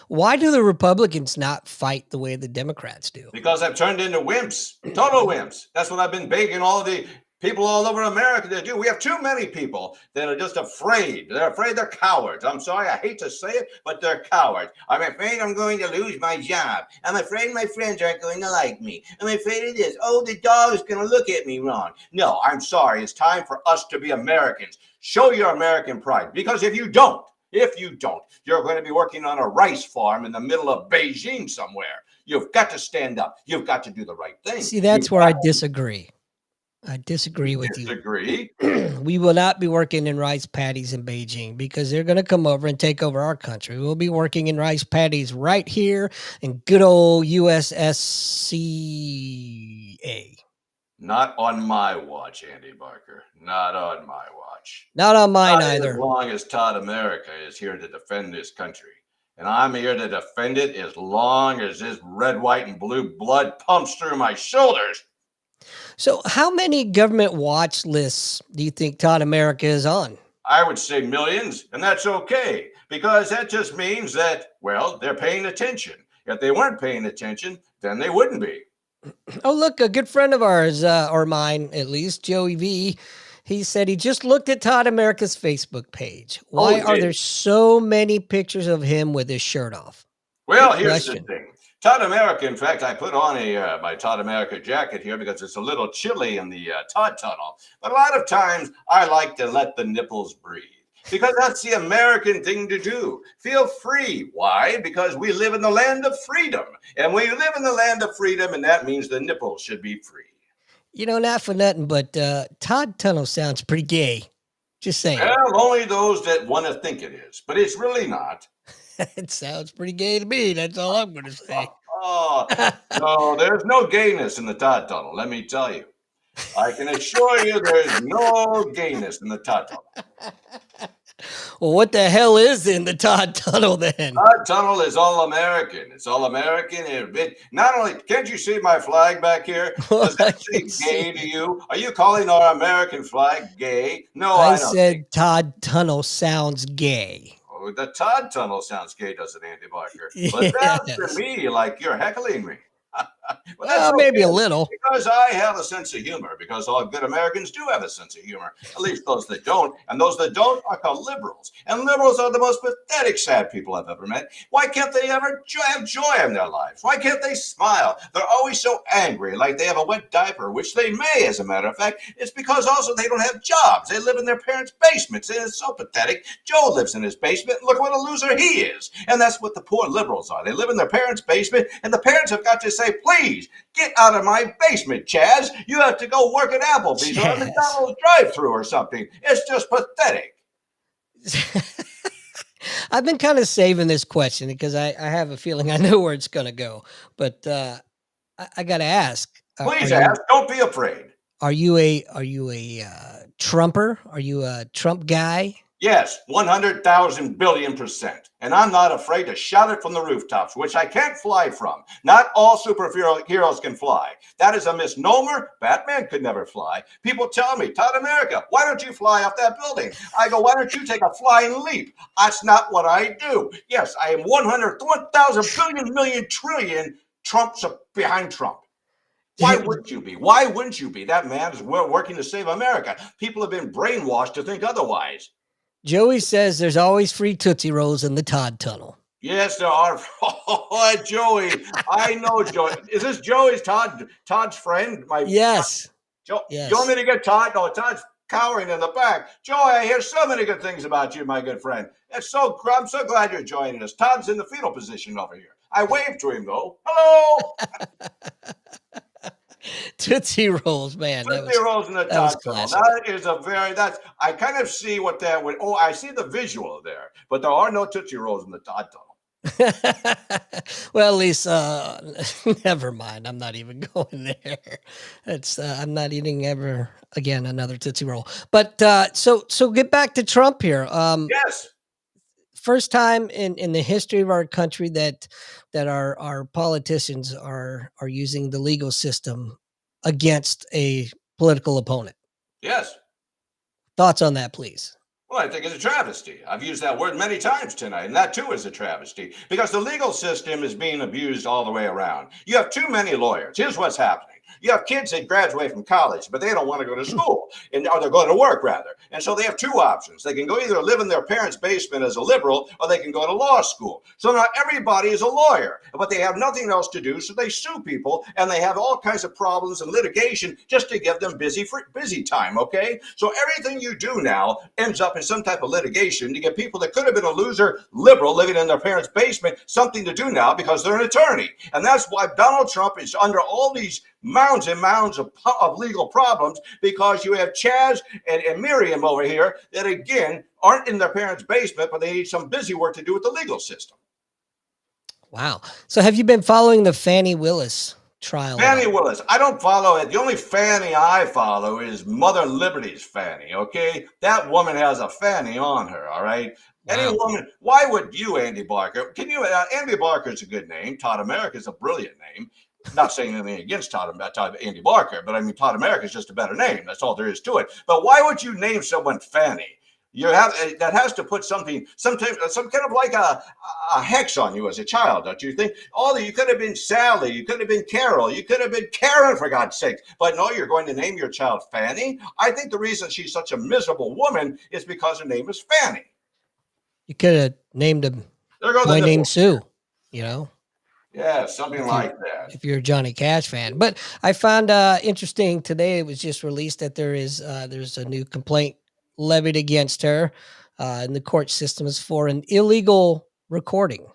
why do the Republicans not fight the way the Democrats do?
Because they've turned into wimps, total wimps. That's what I've been begging all of the people all over America to do. We have too many people that are just afraid. They're afraid they're cowards. I'm sorry, I hate to say it, but they're cowards. I'm afraid I'm going to lose my job. I'm afraid my friends aren't going to like me. I'm afraid of this. Oh, the dog is going to look at me wrong. No, I'm sorry. It's time for us to be Americans. Show your American pride. Because if you don't, you're going to be working on a rice farm in the middle of Beijing somewhere. You've got to stand up. You've got to do the right thing.
See, that's where I disagree. I disagree with you.
Disagree?
We will not be working in rice paddies in Beijing because they're going to come over and take over our country. We'll be working in rice paddies right here in good old USSCA.
Not on my watch, Andy Barker. Not on my watch.
Not on mine
Not
either.
as long as Todd America is here to defend this country. And I'm here to defend it as long as this red, white, and blue blood pumps through my shoulders.
So, how many government watch lists do you think Todd America is on?
I would say millions, and that's okay, because that just means that, well, they're paying attention. If they weren't paying attention, then they wouldn't be.
Oh, look, a good friend of ours, or mine at least, Joey V. He said he just looked at Todd America's Facebook page. Why are there so many pictures of him with his shirt off?
Well, here's the thing. Todd America, in fact, I put on my Todd America jacket here because it's a little chilly in the Todd Tunnel. But a lot of times I like to let the nipples breathe because that's the American thing to do. Feel free. Why? Because we live in the land of freedom. And we live in the land of freedom, and that means the nipples should be free.
You know, not for nothing, but Todd Tunnel sounds pretty gay. Just saying.
Well, only those that want to think it is, but it's really not.
It sounds pretty gay to me. That's all I'm going to say.
Oh, no, there's no gayness in the Todd Tunnel, let me tell you. I can assure you there's no gayness in the Todd Tunnel.
Well, what the hell is in the Todd Tunnel then?
Todd Tunnel is all American. It's all American. Not only, can't you see my flag back here? Does that say gay to you? Are you calling our American flag gay? No, I don't.
said Todd Tunnel sounds gay.
Oh, the Todd Tunnel sounds gay, doesn't it, Andy Barker? But that's to me like you're heckling me.
Well, maybe a little.
Because I have a sense of humor, because all good Americans do have a sense of humor, at least those that don't. And those that don't are called liberals. And liberals are the most pathetic, sad people I've ever met. Why can't they ever have joy in their lives? Why can't they smile? They're always so angry, like they have a wet diaper, which they may, as a matter of fact. It's because also they don't have jobs. They live in their parents' basements. And it's so pathetic. Joe lives in his basement. Look what a loser he is. And that's what the poor liberals are. They live in their parents' basement, and the parents have got to say, please, get out of my basement, Chaz. You have to go work at Applebee's or a McDonald's drive-thru or something. It's just pathetic.
I've been kind of saving this question because I have a feeling I know where it's going to go. But I got to ask.
Please ask. Don't be afraid.
Are you a Trumper? Are you a Trump guy?
Yes, 100,000 billion%. And I'm not afraid to shout it from the rooftops, which I can't fly from. Not all superheroes can fly. That is a misnomer. Batman could never fly. People tell me, Todd America, why don't you fly off that building? I go, why don't you take a flying leap? That's not what I do. Yes, I am 1,000 billion, million, trillion Trumps behind Trump. Why wouldn't you be? Why wouldn't you be? That man is working to save America. People have been brainwashed to think otherwise.
Joey says there's always free Tootsie Rolls in the Todd Tunnel.
Yes, there are. Oh, Joey. I know Joey. Is this Joey's Todd's friend?
Yes.
Yes. You want me to get Todd? No, Todd's cowering in the back. Joey, I hear so many good things about you, my good friend. I'm so glad you're joining us. Todd's in the fetal position over here. I waved to him, though. Hello.
Tootsie Rolls, man.
Tootsie Rolls in the Todd Tunnel. That is I kind of see what that would, I see the visual there, but there are no Tootsie Rolls in the Todd Tunnel.
Well, at least, never mind. I'm not even going there. I'm not eating ever again another Tootsie Roll. But so get back to Trump here.
Yes.
First time in the history of our country that our politicians are using the legal system against a political opponent.
Yes.
Thoughts on that, please.
Well, I think it's a travesty. I've used that word many times tonight, and that too is a travesty because the legal system is being abused all the way around. You have too many lawyers. Here's what's happening. You have kids that graduate from college, but they don't want to go to school, or they're going to work, rather. And so they have two options. They can go either live in their parents' basement as a liberal, or they can go to law school. So now everybody is a lawyer, but they have nothing else to do, so they sue people, and they have all kinds of problems and litigation just to give them busy time, okay? So everything you do now ends up in some type of litigation to get people that could have been a loser liberal living in their parents' basement something to do now because they're an attorney. And that's why Donald Trump is under all these mounds and mounds of legal problems because you have Chaz and Miriam over here that, again, aren't in their parents' basement, but they need some busy work to do with the legal system.
Wow. So have you been following the Fannie Willis trial?
Fannie Willis. I don't follow it. The only Fannie I follow is Mother Liberty's Fannie, okay? That woman has a Fannie on her, all right? Wow. Any woman, why would you, Andy Barker? Can you, Andy Barker is a good name. Todd America is a brilliant name. Not saying anything against Andy Barker, but I mean, Todd America is just a better name. That's all there is to it. But why would you name someone Fannie? You have that has to put some kind of like a hex on you as a child, don't you think? You could have been Sally, you could have been Carol, you could have been Karen, for God's sake. But no, you're going to name your child Fanny. I think the reason she's such a miserable woman is because her name is Fanny.
You could have named him Boy Named Sue, you know?
Yeah, something like that.
If you're a Johnny Cash fan. But I found interesting today, it was just released that there's a new complaint levied against her in the court systems for an illegal recording.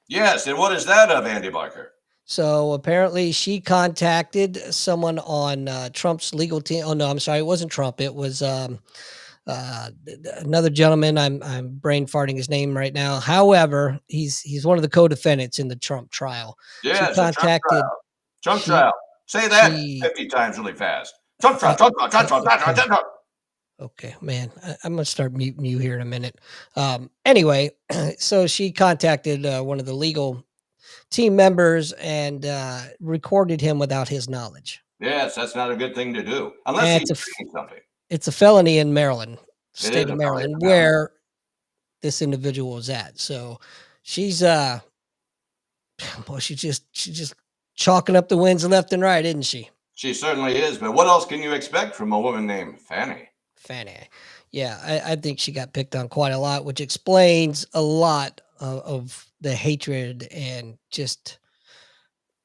Yes, and what is that of, Andy Barker?
So apparently she contacted someone on Trump's legal team. Oh no, I'm sorry, it wasn't Trump. It was another gentleman. I'm brain farting his name right now. However, he's one of the co-defendants in the Trump trial.
Yeah, she contacted Trump trial. Say that 50 times really fast. Trump trial.
Okay, man, I'm going to start muting you here in a minute. Anyway, so she contacted one of the legal team members and recorded him without his knowledge.
Yes, that's not a good thing to do. Unless he's doing something.
It's a felony in Maryland, state of Maryland, where this individual was at. So she's she's just chalking up the wins left and right, isn't she?
She certainly is. But what else can you expect from a woman named Fanny?
Fanny. Yeah, I think she got picked on quite a lot, which explains a lot of the hatred and just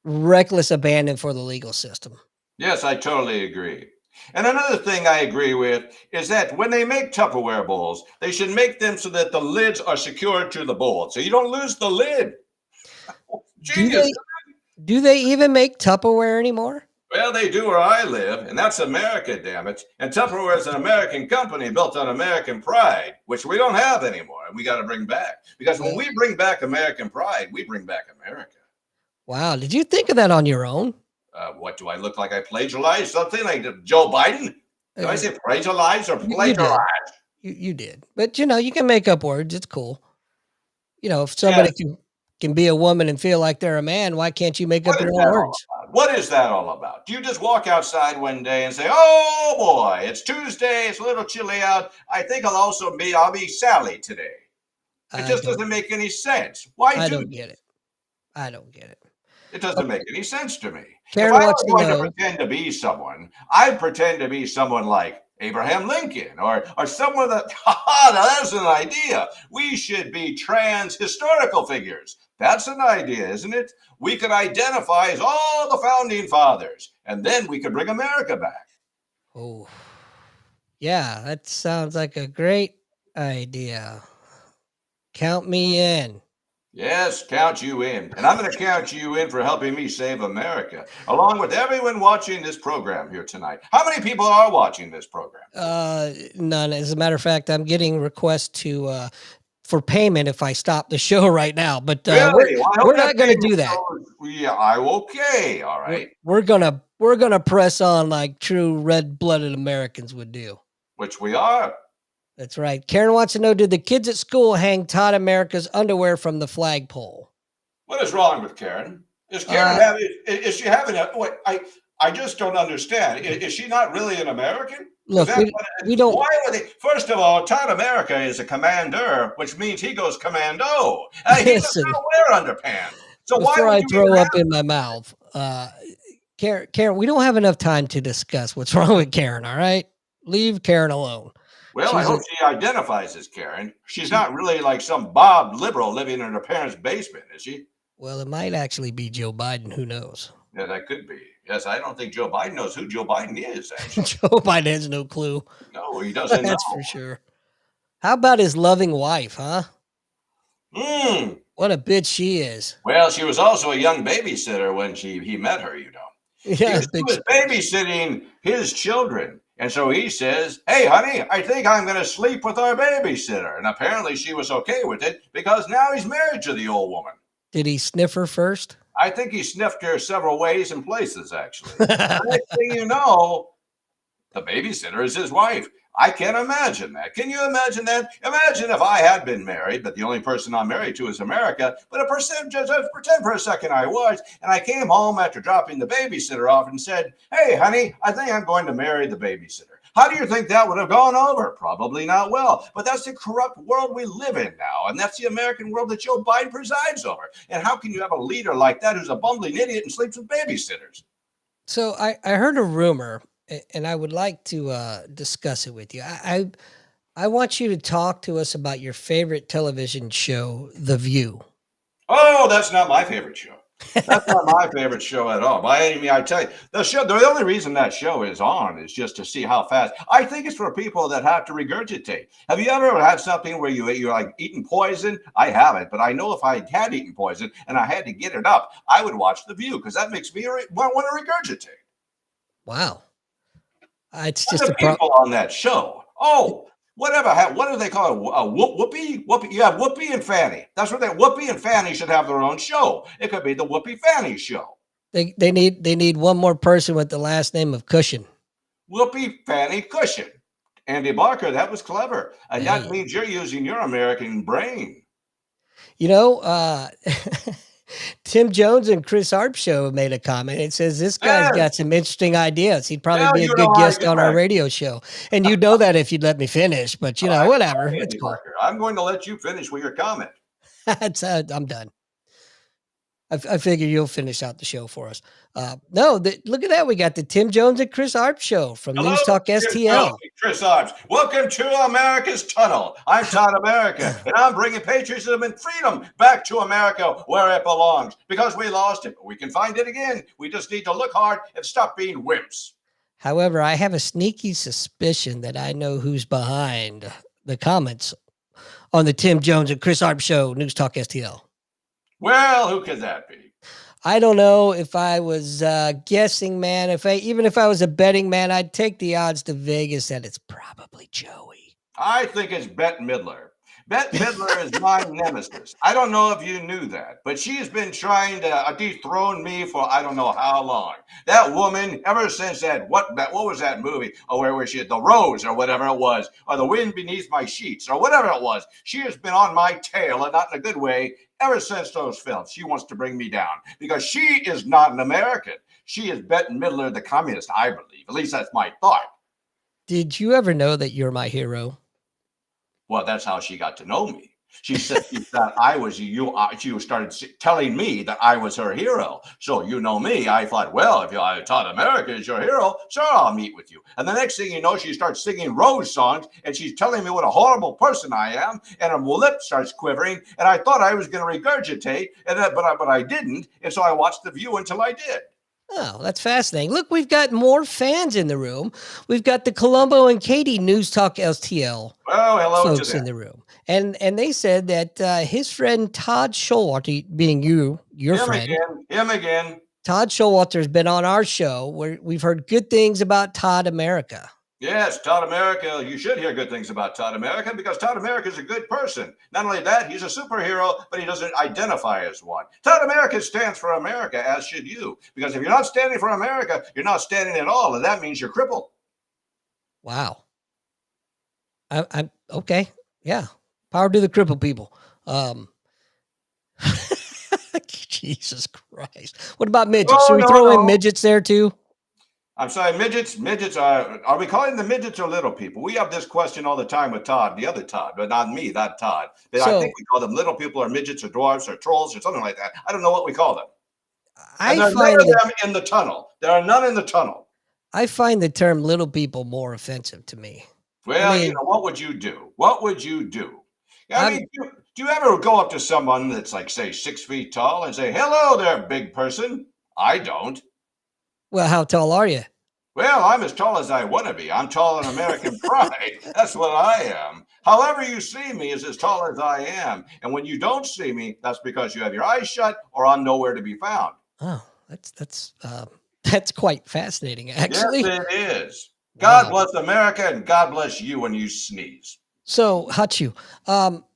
reckless abandon for the legal system.
Yes, I totally agree. And another thing I agree with is that when they make Tupperware bowls, they should make them so that the lids are secured to the bowl, so you don't lose the lid. Genius.
Do they even make Tupperware anymore?
Well, they do where I live, and that's America, damn it. And Tupperware is an American company built on American pride, which we don't have anymore, and we got to bring back. Because when we bring back American pride, we bring back America.
Wow. Did you think of that on your own?
What, do I look like I plagiarized something like Joe Biden? Did I say plagiarize or plagiarize?
You did. But, you can make up words. It's cool. If somebody can be a woman and feel like they're a man, why can't you make up your own words?
What is that all about? Do you just walk outside one day and say, oh boy, it's Tuesday, it's a little chilly out. I think I'll be Sally today. It just doesn't make any sense. I don't get it.
I don't get it.
It doesn't make any sense to me.
Karen
if I was going to pretend to be someone, I'd pretend to be someone like Abraham Lincoln or someone that, now that's an idea. We should be trans historical figures. That's an idea, isn't it? We could identify as all the founding fathers, and then we could bring America back.
Oh, yeah, that sounds like a great idea. Count me in.
Yes, count you in. And I'm going to count you in for helping me save America, along with everyone watching this program here tonight. How many people are watching this program?
None. As a matter of fact, I'm getting requests for payment if I stop the show right now. But
really?
we're not going to do that.
Yeah, okay. All right.
We're gonna press on like true red-blooded Americans would do.
Which we are.
That's right. Karen wants to know, did the kids at school hang Todd America's underwear from the flagpole?
What is wrong with Karen? Is Karen is she having what? I just don't understand. Is she not really an American?
Look, we don't.
Why would they? First of all, Todd America is a commander, which means he goes commando. He doesn't wear underpants. So
before I throw up in my mouth, Karen, we don't have enough time to discuss what's wrong with Karen. All right, leave Karen alone.
Well, I hope she identifies as Karen. She's not really like some Bob liberal living in her parents' basement, is she?
Well, it might actually be Joe Biden. Who knows?
Yeah, that could be. Yes, I don't think Joe Biden knows who Joe Biden is, actually.
Joe Biden has no clue.
No, he doesn't know.
That's for sure. How about his loving wife, huh? What a bitch she is.
Well, she was also a young babysitter when he met her,
Yeah,
He was babysitting his children. And so he says, "Hey, honey, I think I'm going to sleep with our babysitter." And apparently she was okay with it because now he's married to the old woman.
Did he sniff her first?
I think he sniffed her several ways and places, actually. The next thing you know, the babysitter is his wife. I can't imagine that. Can you imagine that? Imagine if I had been married, but the only person I'm married to is America. But just pretend for a second I was, and I came home after dropping the babysitter off and said, "Hey, honey, I think I'm going to marry the babysitter." How do you think that would have gone over? Probably not well. But that's the corrupt world we live in now, and that's the American world that Joe Biden presides over. And how can you have a leader like that who's a bumbling idiot and sleeps with babysitters?
So I heard a rumor, and I would like to discuss it with you. I want you to talk to us about your favorite television show, The View.
Oh, that's not my favorite show. That's not my favorite show at all. By any means, I tell you, the only reason that show is on is just to see how fast. I think it's for people that have to regurgitate. Have you ever had something where you're like eating poison? I haven't, but I know if I had eaten poison and I had to get it up, I would watch The View because that makes me want to regurgitate.
Wow. It's
And
just
the
a
people on that show. Oh, whatever. What do they call it? Whoopi? Whoopi? Yeah, Whoopi and Fanny. That's what Whoopi and Fanny should have their own show. It could be the Whoopi Fanny show.
They need one more person with the last name of Cushion.
Whoopi Fanny Cushion. Andy Barker, that was clever. And
Hey.
that means you're using your American brain.
You know, Tim Jones and Chris Harp show made a comment. It says this guy's
Yes.
got some interesting ideas. He'd probably
Yeah,
be a
you
good
know how
guest
I get
on our
back.
radio show. And you'd know that if you'd let me finish, but you know, whatever.
Andy
It's cool.
Barker, I'm going to let you finish with your comment.
I'm done. I figure you'll finish out the show for us. No, look at that. We got the Tim Jones and Chris Harp show from
Hello,
News Talk STL.
Chris Arps. Welcome to America's Tunnel. I'm Todd America, and I'm bringing patriotism and freedom back to America where it belongs. Because we lost it, but we can find it again. We just need to look hard and stop being wimps.
However, I have a sneaky suspicion that I know who's behind the comments on the Tim Jones and Chris Harp show, News Talk STL.
Well, who could that be?
I don't know. If I was guessing, man, even if I was a betting man, I'd take the odds to Vegas that it's probably Joey.
I think it's Bette Midler. Bette Midler is my nemesis. I don't know if you knew that, but she's been trying to dethrone me for I don't know how long. That woman, ever since what was that movie? Oh, where was she? The Rose or whatever it was, or The Wind Beneath My Sheets or whatever it was. She has been on my tail, and not in a good way, ever since those films. She wants to bring me down because she is not an American. She is Bette Midler, the communist, I believe. At least that's my thought.
Did you ever know that you're my hero?
Well, that's how she got to know me. She said she thought I was you. She started telling me that I was her hero. So you know me. I thought, well, if Todd America is your hero, sure, I'll meet with you. And the next thing you know, she starts singing Rose songs, and she's telling me what a horrible person I am, and her lip starts quivering. And I thought I was going to regurgitate, but I didn't. And so I watched The View until I did.
Oh, that's fascinating. Look, we've got more fans in the room. We've got the Colombo and Katie News Talk STL
Well, hello
folks
to them.
in the room. And they said that his friend Todd Showalter, being your friend,
Him again.
Todd Showalter has been on our show where we've heard good things about Todd America.
Yes, Todd America. You should hear good things about Todd America because Todd America is a good person. Not only that, he's a superhero, but he doesn't identify as one. Todd America stands for America, as should you. Because if you're not standing for America, you're not standing at all, and that means you're crippled.
Wow. I'm okay. Yeah. Power to the crippled people. Jesus Christ. What about midgets?
Oh,
Should we
no,
throw
no.
in midgets there too?
I'm sorry, midgets. Midgets are we calling them midgets or little people? We have this question all the time with Todd, the other Todd, but not me, that Todd. But I think we call them little people or midgets or dwarfs or trolls or something like that. I don't know what we call them. And there are none of them in the tunnel. There are none in the tunnel.
I find the term little people more offensive to me.
Well, you know, what would you do? What would you do? I mean, do you ever go up to someone that's like, say, 6 feet tall and say, hello there, big person? I don't.
Well, how tall are you?
Well, I'm as tall as I want to be. I'm tall in American pride. That's what I am. However you see me is as tall as I am. And when you don't see me, that's because you have your eyes shut or I'm nowhere to be found.
Oh, that's That's quite fascinating,
Yes,
actually.
it is. God
Wow.
bless America and God bless you when you sneeze.
So, Hachu,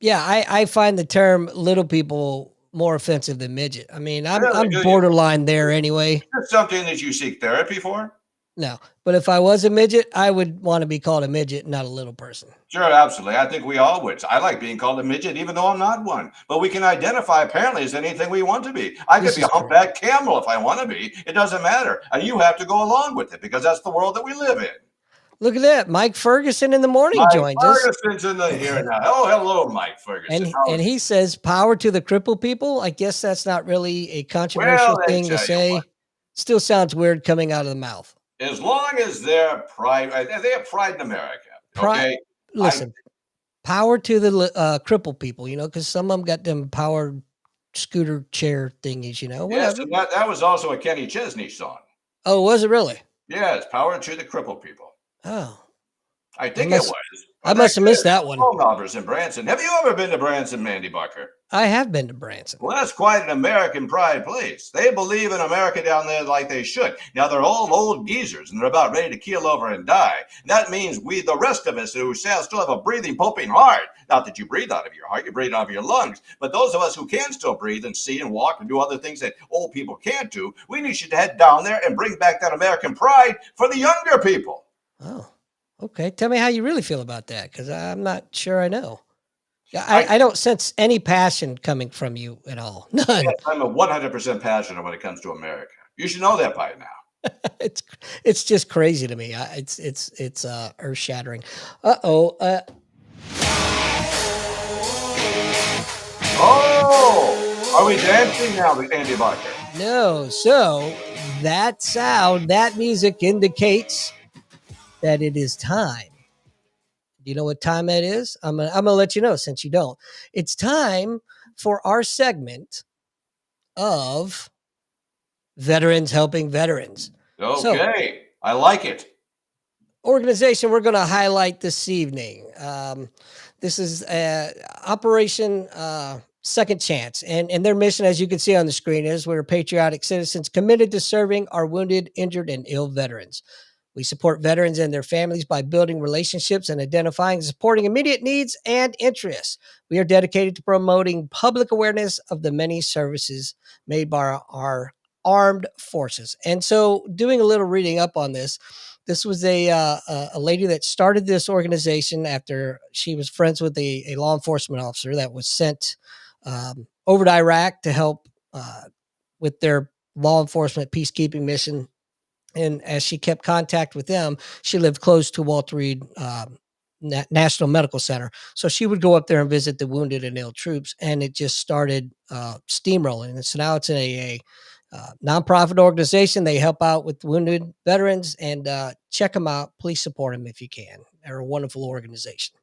yeah, I find the term little people more offensive than midget. I mean,
Really,
I'm
do you?
borderline there anyway.
Is this something that you seek therapy for?
No, but if I was a midget, I would want to be called a midget, not a little person.
Sure, absolutely. I think we all would. I like being called a midget, even though I'm not one. But we can identify apparently as anything we want to be. I could
This
be a
is true.
humpback camel if I want to be. It doesn't matter. And you have to go along with it because that's the world that we live in.
Look at that. Mike Ferguson in the morning
Mike
joins us.
Ferguson's in the here now. Oh, hello, Mike Ferguson.
And he says, "Power to the crippled people." I guess that's not really a
Well,
controversial
let me
thing to
tell you what.
say. Still sounds weird coming out of the mouth.
As long as they're pride, they have pride in America.
Pri
Okay. I
Listen, power to the crippled people, because some of them got them powered scooter chair thingies,
Yes,
whatever.
and that was also a Kenny Chesney song.
Oh, was it really?
Yes, power to the crippled people.
Oh,
I
I
think it
must
was.
I
Or that
must have missed
kid,
that one.
Paul Novers in Branson. Have you ever been to Branson, Mandy Bucker?
I have been to Branson.
Well, that's quite an American pride place. They believe in America down there like they should. Now, they're all old geezers, and they're about ready to keel over and die. That means we, the rest of us who still have a breathing, pumping heart, not that you breathe out of your heart, you breathe out of your lungs, but those of us who can still breathe and see and walk and do other things that old people can't do, we need you to head down there and bring back that American pride for the younger people.
Oh, okay. Tell me how you really feel about that, because I'm not sure I know. Yeah,
I,
I don't sense any passion coming from you at all. None.
yes, I'm a 100% passionate when it comes to America. You should know that by now.
It's it's just crazy to me. It's earth shattering. Uh-oh.
Oh, are we dancing now, Andy Barker?
No. So that sound, that music indicates that it is time. Do you know what time it is? I'm gonna let you know since you don't. It's time for our segment of veterans helping veterans. So,
Okay, I like it.
organization we're going to highlight this evening. This is Operation Second Chance, and their mission, as you can see on the screen, is we're patriotic citizens committed to serving our wounded, injured, and ill veterans. We support veterans and their families by building relationships and identifying and supporting immediate needs and interests. We are dedicated to promoting public awareness of the many services made by our armed forces. And so, doing a little reading up on this, this was a lady that started this organization after she was friends with a law enforcement officer that was sent over to Iraq to help with their law enforcement peacekeeping mission. And as she kept contact with them, she lived close to Walter Reed National Medical Center. So she would go up there and visit the wounded and ill troops, and it just started steamrolling. And so now it's in a nonprofit organization. They help out with wounded veterans, and check them out. Please support them if you can. They're a wonderful organization.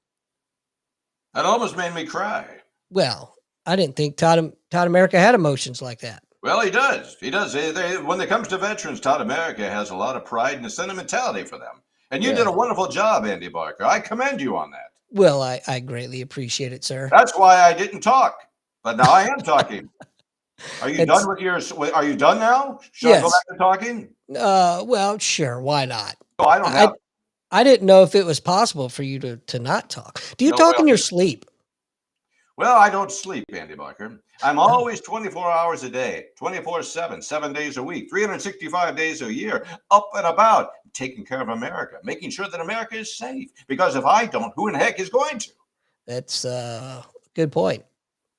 That almost made me cry.
Well, I didn't think Todd America had emotions like that.
Well, he does. He does. When it comes to veterans, Todd America has a lot of pride and a sentimentality for them. And you did a
Well,
wonderful job, Andy Barker. I commend you on that.
well, I greatly appreciate it, sir.
That's why I didn't talk, but now I am talking. Are you
It's
done with your? Are you done now? Should I go
yes.
back to talking?
Well, sure. Why not?
No, I don't
I
have.
I didn't know if it was possible for you to not talk. Do you
No,
talk
well,
in your sleep?
well, I don't sleep, Andy Barker. I'm
Oh,
always 24 hours a day, 24/7, 7 days a week, 365 days a year, up and about, taking care of America, making sure that America is safe. Because if I don't, who in the heck is going to?
that's good point.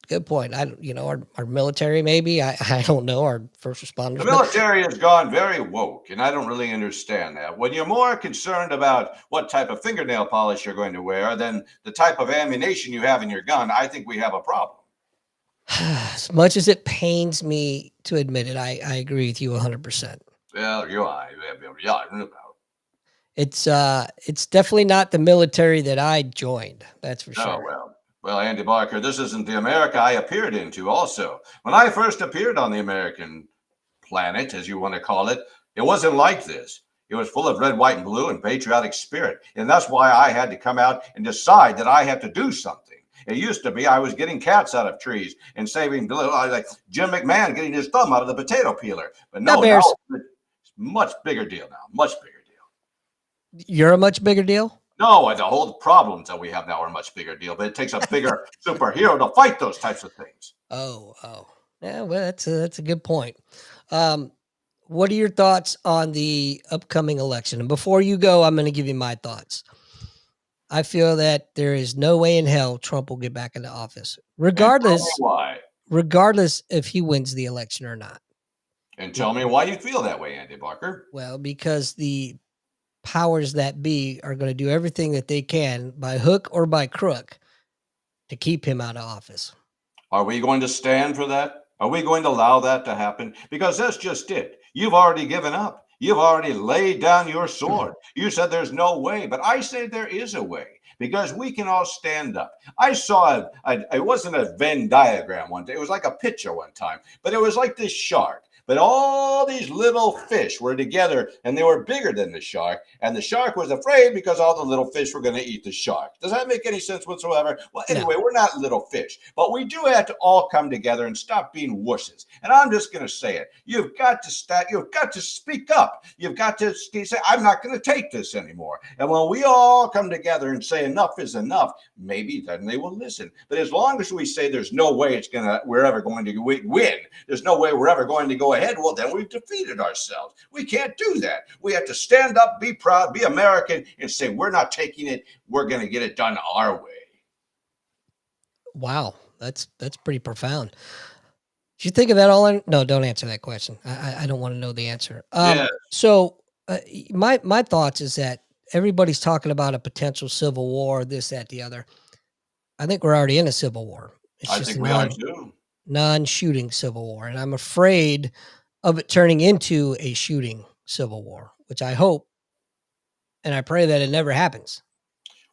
Good point. Our military, maybe. I don't know, our first
The
responders, but
military has gone very woke, and I don't really understand that. When you're more concerned about what type of fingernail polish you're going to wear than the type of ammunition you have in your gun, I think we have a problem.
as much as it pains me to admit it, I agree with you 100%.
Well, you are. Yeah.
It's definitely not the military that I joined. That's for
Oh,
sure.
well, Andy Barker, this isn't the America I appeared into also. When I first appeared on the American planet, as you want to call it, it wasn't like this. It was full of red, white, and blue and patriotic spirit. And that's why I had to come out and decide that I have to do something. It used to be I was getting cats out of trees and saving, like Jim McMahon getting his thumb out of the potato peeler. But
Now,
no, now
Bears,
Much bigger deal now. Much bigger deal.
You're a much bigger deal?
No, the whole problems that we have now are a much bigger deal, but it takes a bigger superhero to fight those types of things.
Oh. Yeah, well, that's a good point. What are your thoughts on the upcoming election? And before you go, I'm going to give you my thoughts. I feel that there is no way in hell Trump will get back into office,
And tell me
regardless
why.
regardless if he wins the election or not.
And tell me why you feel that way, Andy Barker.
Well, because the powers that be are going to do everything that they can by hook or by crook to keep him out of office.
Are we going to stand for that? Are we going to allow that to happen? Because that's just it. You've already given up. You've already laid down your sword. You said there's no way, but I say there is a way because we can all stand up. I saw it wasn't a Venn diagram one day. It was like a picture one time, but it was like this shark. But all these little fish were together and they were bigger than the shark. And the shark was afraid because all the little fish were going to eat the shark. Does that make any sense whatsoever? Well, anyway, We're not little fish, but we do have to all come together and stop being wusses. And I'm just going to say it. You've got to speak up. You've got to say, I'm not going to take this anymore. And when we all come together and say enough is enough, maybe then they will listen. But as long as we say there's no way we're ever going to win, there's no way we're ever going to go ahead, well, then we've defeated ourselves. We can't do that. We have to stand up, be proud, be American, and say, we're not taking it. We're going to get it done our way.
Wow. That's pretty profound. Did you think of that all? No, don't answer that question. I don't want to know the answer.
Yes.
So my thoughts is that everybody's talking about a potential civil war, this, that, the other. I think we're already in a civil war. It's
I
just
think we are too.
Non-shooting civil war. And I'm afraid of it turning into a shooting civil war, which I hope and I pray that it never happens.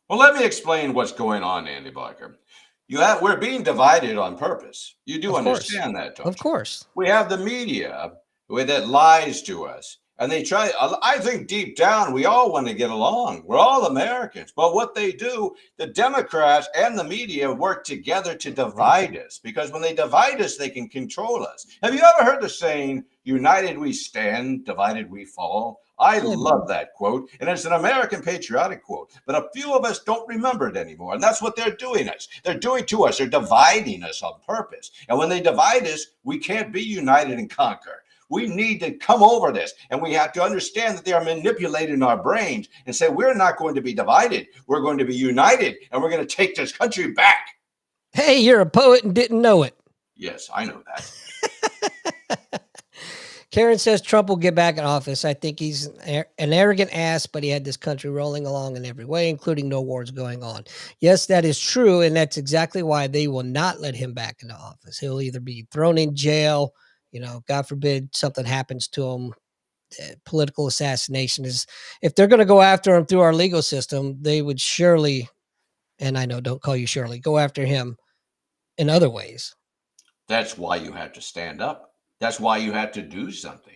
Well, let me explain what's going on, Andy Barker. We're being divided on purpose. You do understand that, don't you?
Of course.
We have the media that lies to us. And they try, I think deep down, we all want to get along. We're all Americans. But what they do, the Democrats and the media work together to divide us. Because when they divide us, they can control us. Have you ever heard the saying, united we stand, divided we fall? I love that quote. And it's an American patriotic quote. But a few of us don't remember it anymore. And that's what they're doing us. They're doing to us. They're dividing us on purpose. And when they divide us, we can't be united and conquer. We need to come over this, and we have to understand that they are manipulating our brains and say, we're not going to be divided. We're going to be united, and we're going to take this country back.
Hey, you're a poet and didn't know it.
Yes, I know that.
Karen says Trump will get back in office. I think he's an arrogant ass, but he had this country rolling along in every way, including no wars going on. Yes, that is true, and that's exactly why they will not let him back into office. He'll either be thrown in jail, God forbid something happens to him. Political assassination is, if they're going to go after him through our legal system, they would surely, and I know, don't call you Shirley, go after him in other ways.
That's why you have to stand up. That's why you have to do something.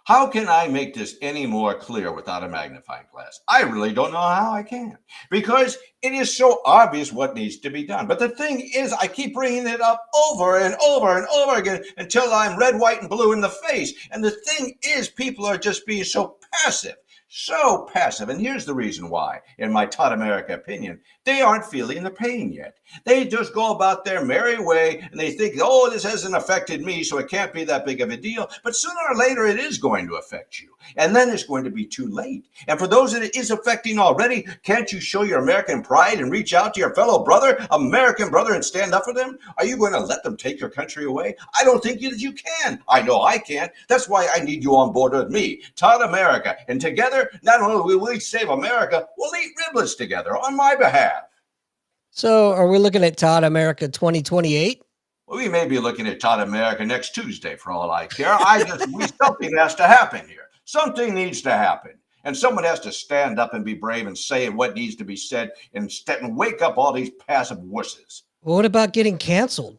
How can I make this any more clear without a magnifying glass? I really don't know how I can, because it is so obvious what needs to be done. But the thing is, I keep bringing it up over and over and over again until I'm red, white, and blue in the face. And the thing is, people are just being so passive. So passive. And here's the reason why, in my Todd America opinion, they aren't feeling the pain yet. They just go about their merry way and they think, oh, this hasn't affected me, so it can't be that big of a deal. But sooner or later, it is going to affect you. And then it's going to be too late. And for those that it is affecting already, can't you show your American pride and reach out to your fellow brother, American brother, and stand up for them? Are you going to let them take your country away? I don't think that you can. I know I can't. That's why I need you on board with me, Todd America. And together, not only will we save America, we'll eat riblets together on my behalf.
So are we looking at Todd America 2028?
Well, we may be looking at Todd America next Tuesday for all I care. Something has to happen here. Something needs to happen. And someone has to stand up and be brave and say what needs to be said and wake up all these passive wusses.
Well, what about getting canceled?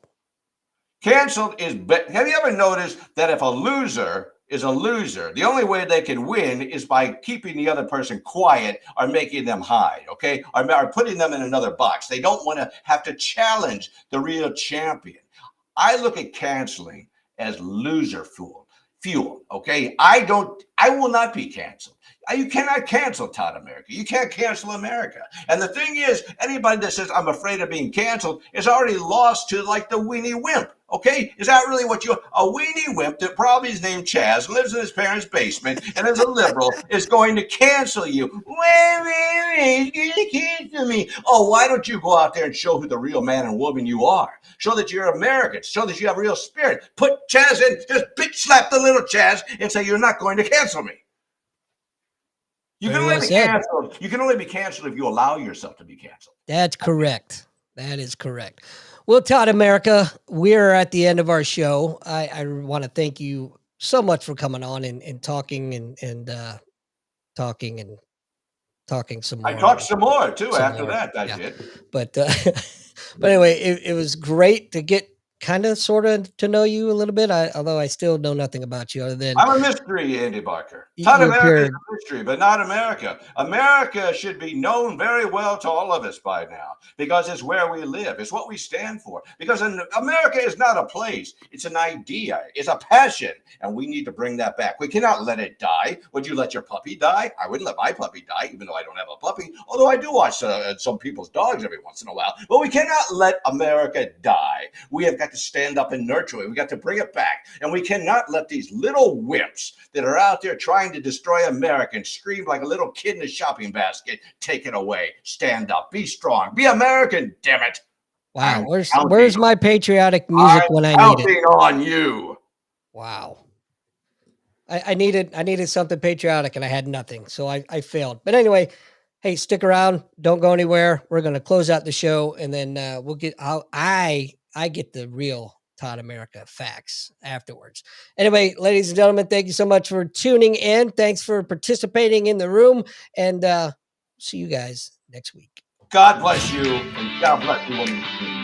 Canceled is, have you ever noticed that if a loser is a loser, the only way they can win is by keeping the other person quiet or making them hide, okay? Or putting them in another box. They don't want to have to challenge the real champion. I look at canceling as loser fuel, okay? I don't I will not be canceled. You cannot cancel Todd America. You can't cancel America. And the thing is, anybody that says I'm afraid of being canceled is already lost to like the weenie wimp. Okay, is that really what a weenie wimp that probably is named Chaz, lives in his parents' basement, and is a liberal is going to cancel you? Wait, he's going to cancel me. Oh, why don't you go out there and show who the real man and woman you are? Show that you're American. Show that you have real spirit. Put Chaz in, just bitch slap the little Chaz and say you're not going to cancel me. You can only be canceled. You can only be canceled if you allow yourself to be canceled.
That's correct. That is correct. Well, Todd America, we're at the end of our show. I want to thank you so much for coming on and talking and talking some more.
I talked some more too after that. I did.
But but anyway, it was great to get kind of sort of to know you a little bit. Although I still know nothing about you other than
I'm a mystery, Andy Barker. Todd America is a mystery, but not America. America should be known very well to all of us by now because it's where we live. It's what we stand for. Because America is not a place. It's an idea. It's a passion. And we need to bring that back. We cannot let it die. Would you let your puppy die? I wouldn't let my puppy die, even though I don't have a puppy. Although I do watch some people's dogs every once in a while. But we cannot let America die. We have got to stand up and nurture it. We got to bring it back. And we cannot let these little wimps that are out there trying to destroy America and scream like a little kid in a shopping basket take it away. Stand up. Be strong. Be American, damn it.
Wow. Where's my patriotic music when I need it?
On you.
Wow. I needed something patriotic and I had nothing. So I failed. But anyway, hey, stick around. Don't go anywhere. We're going to close out the show and then we'll get I get the real Todd America facts afterwards. Anyway, ladies and gentlemen, thank you so much for tuning in. Thanks for participating in the room and see you guys next week.
God bless you and God bless you.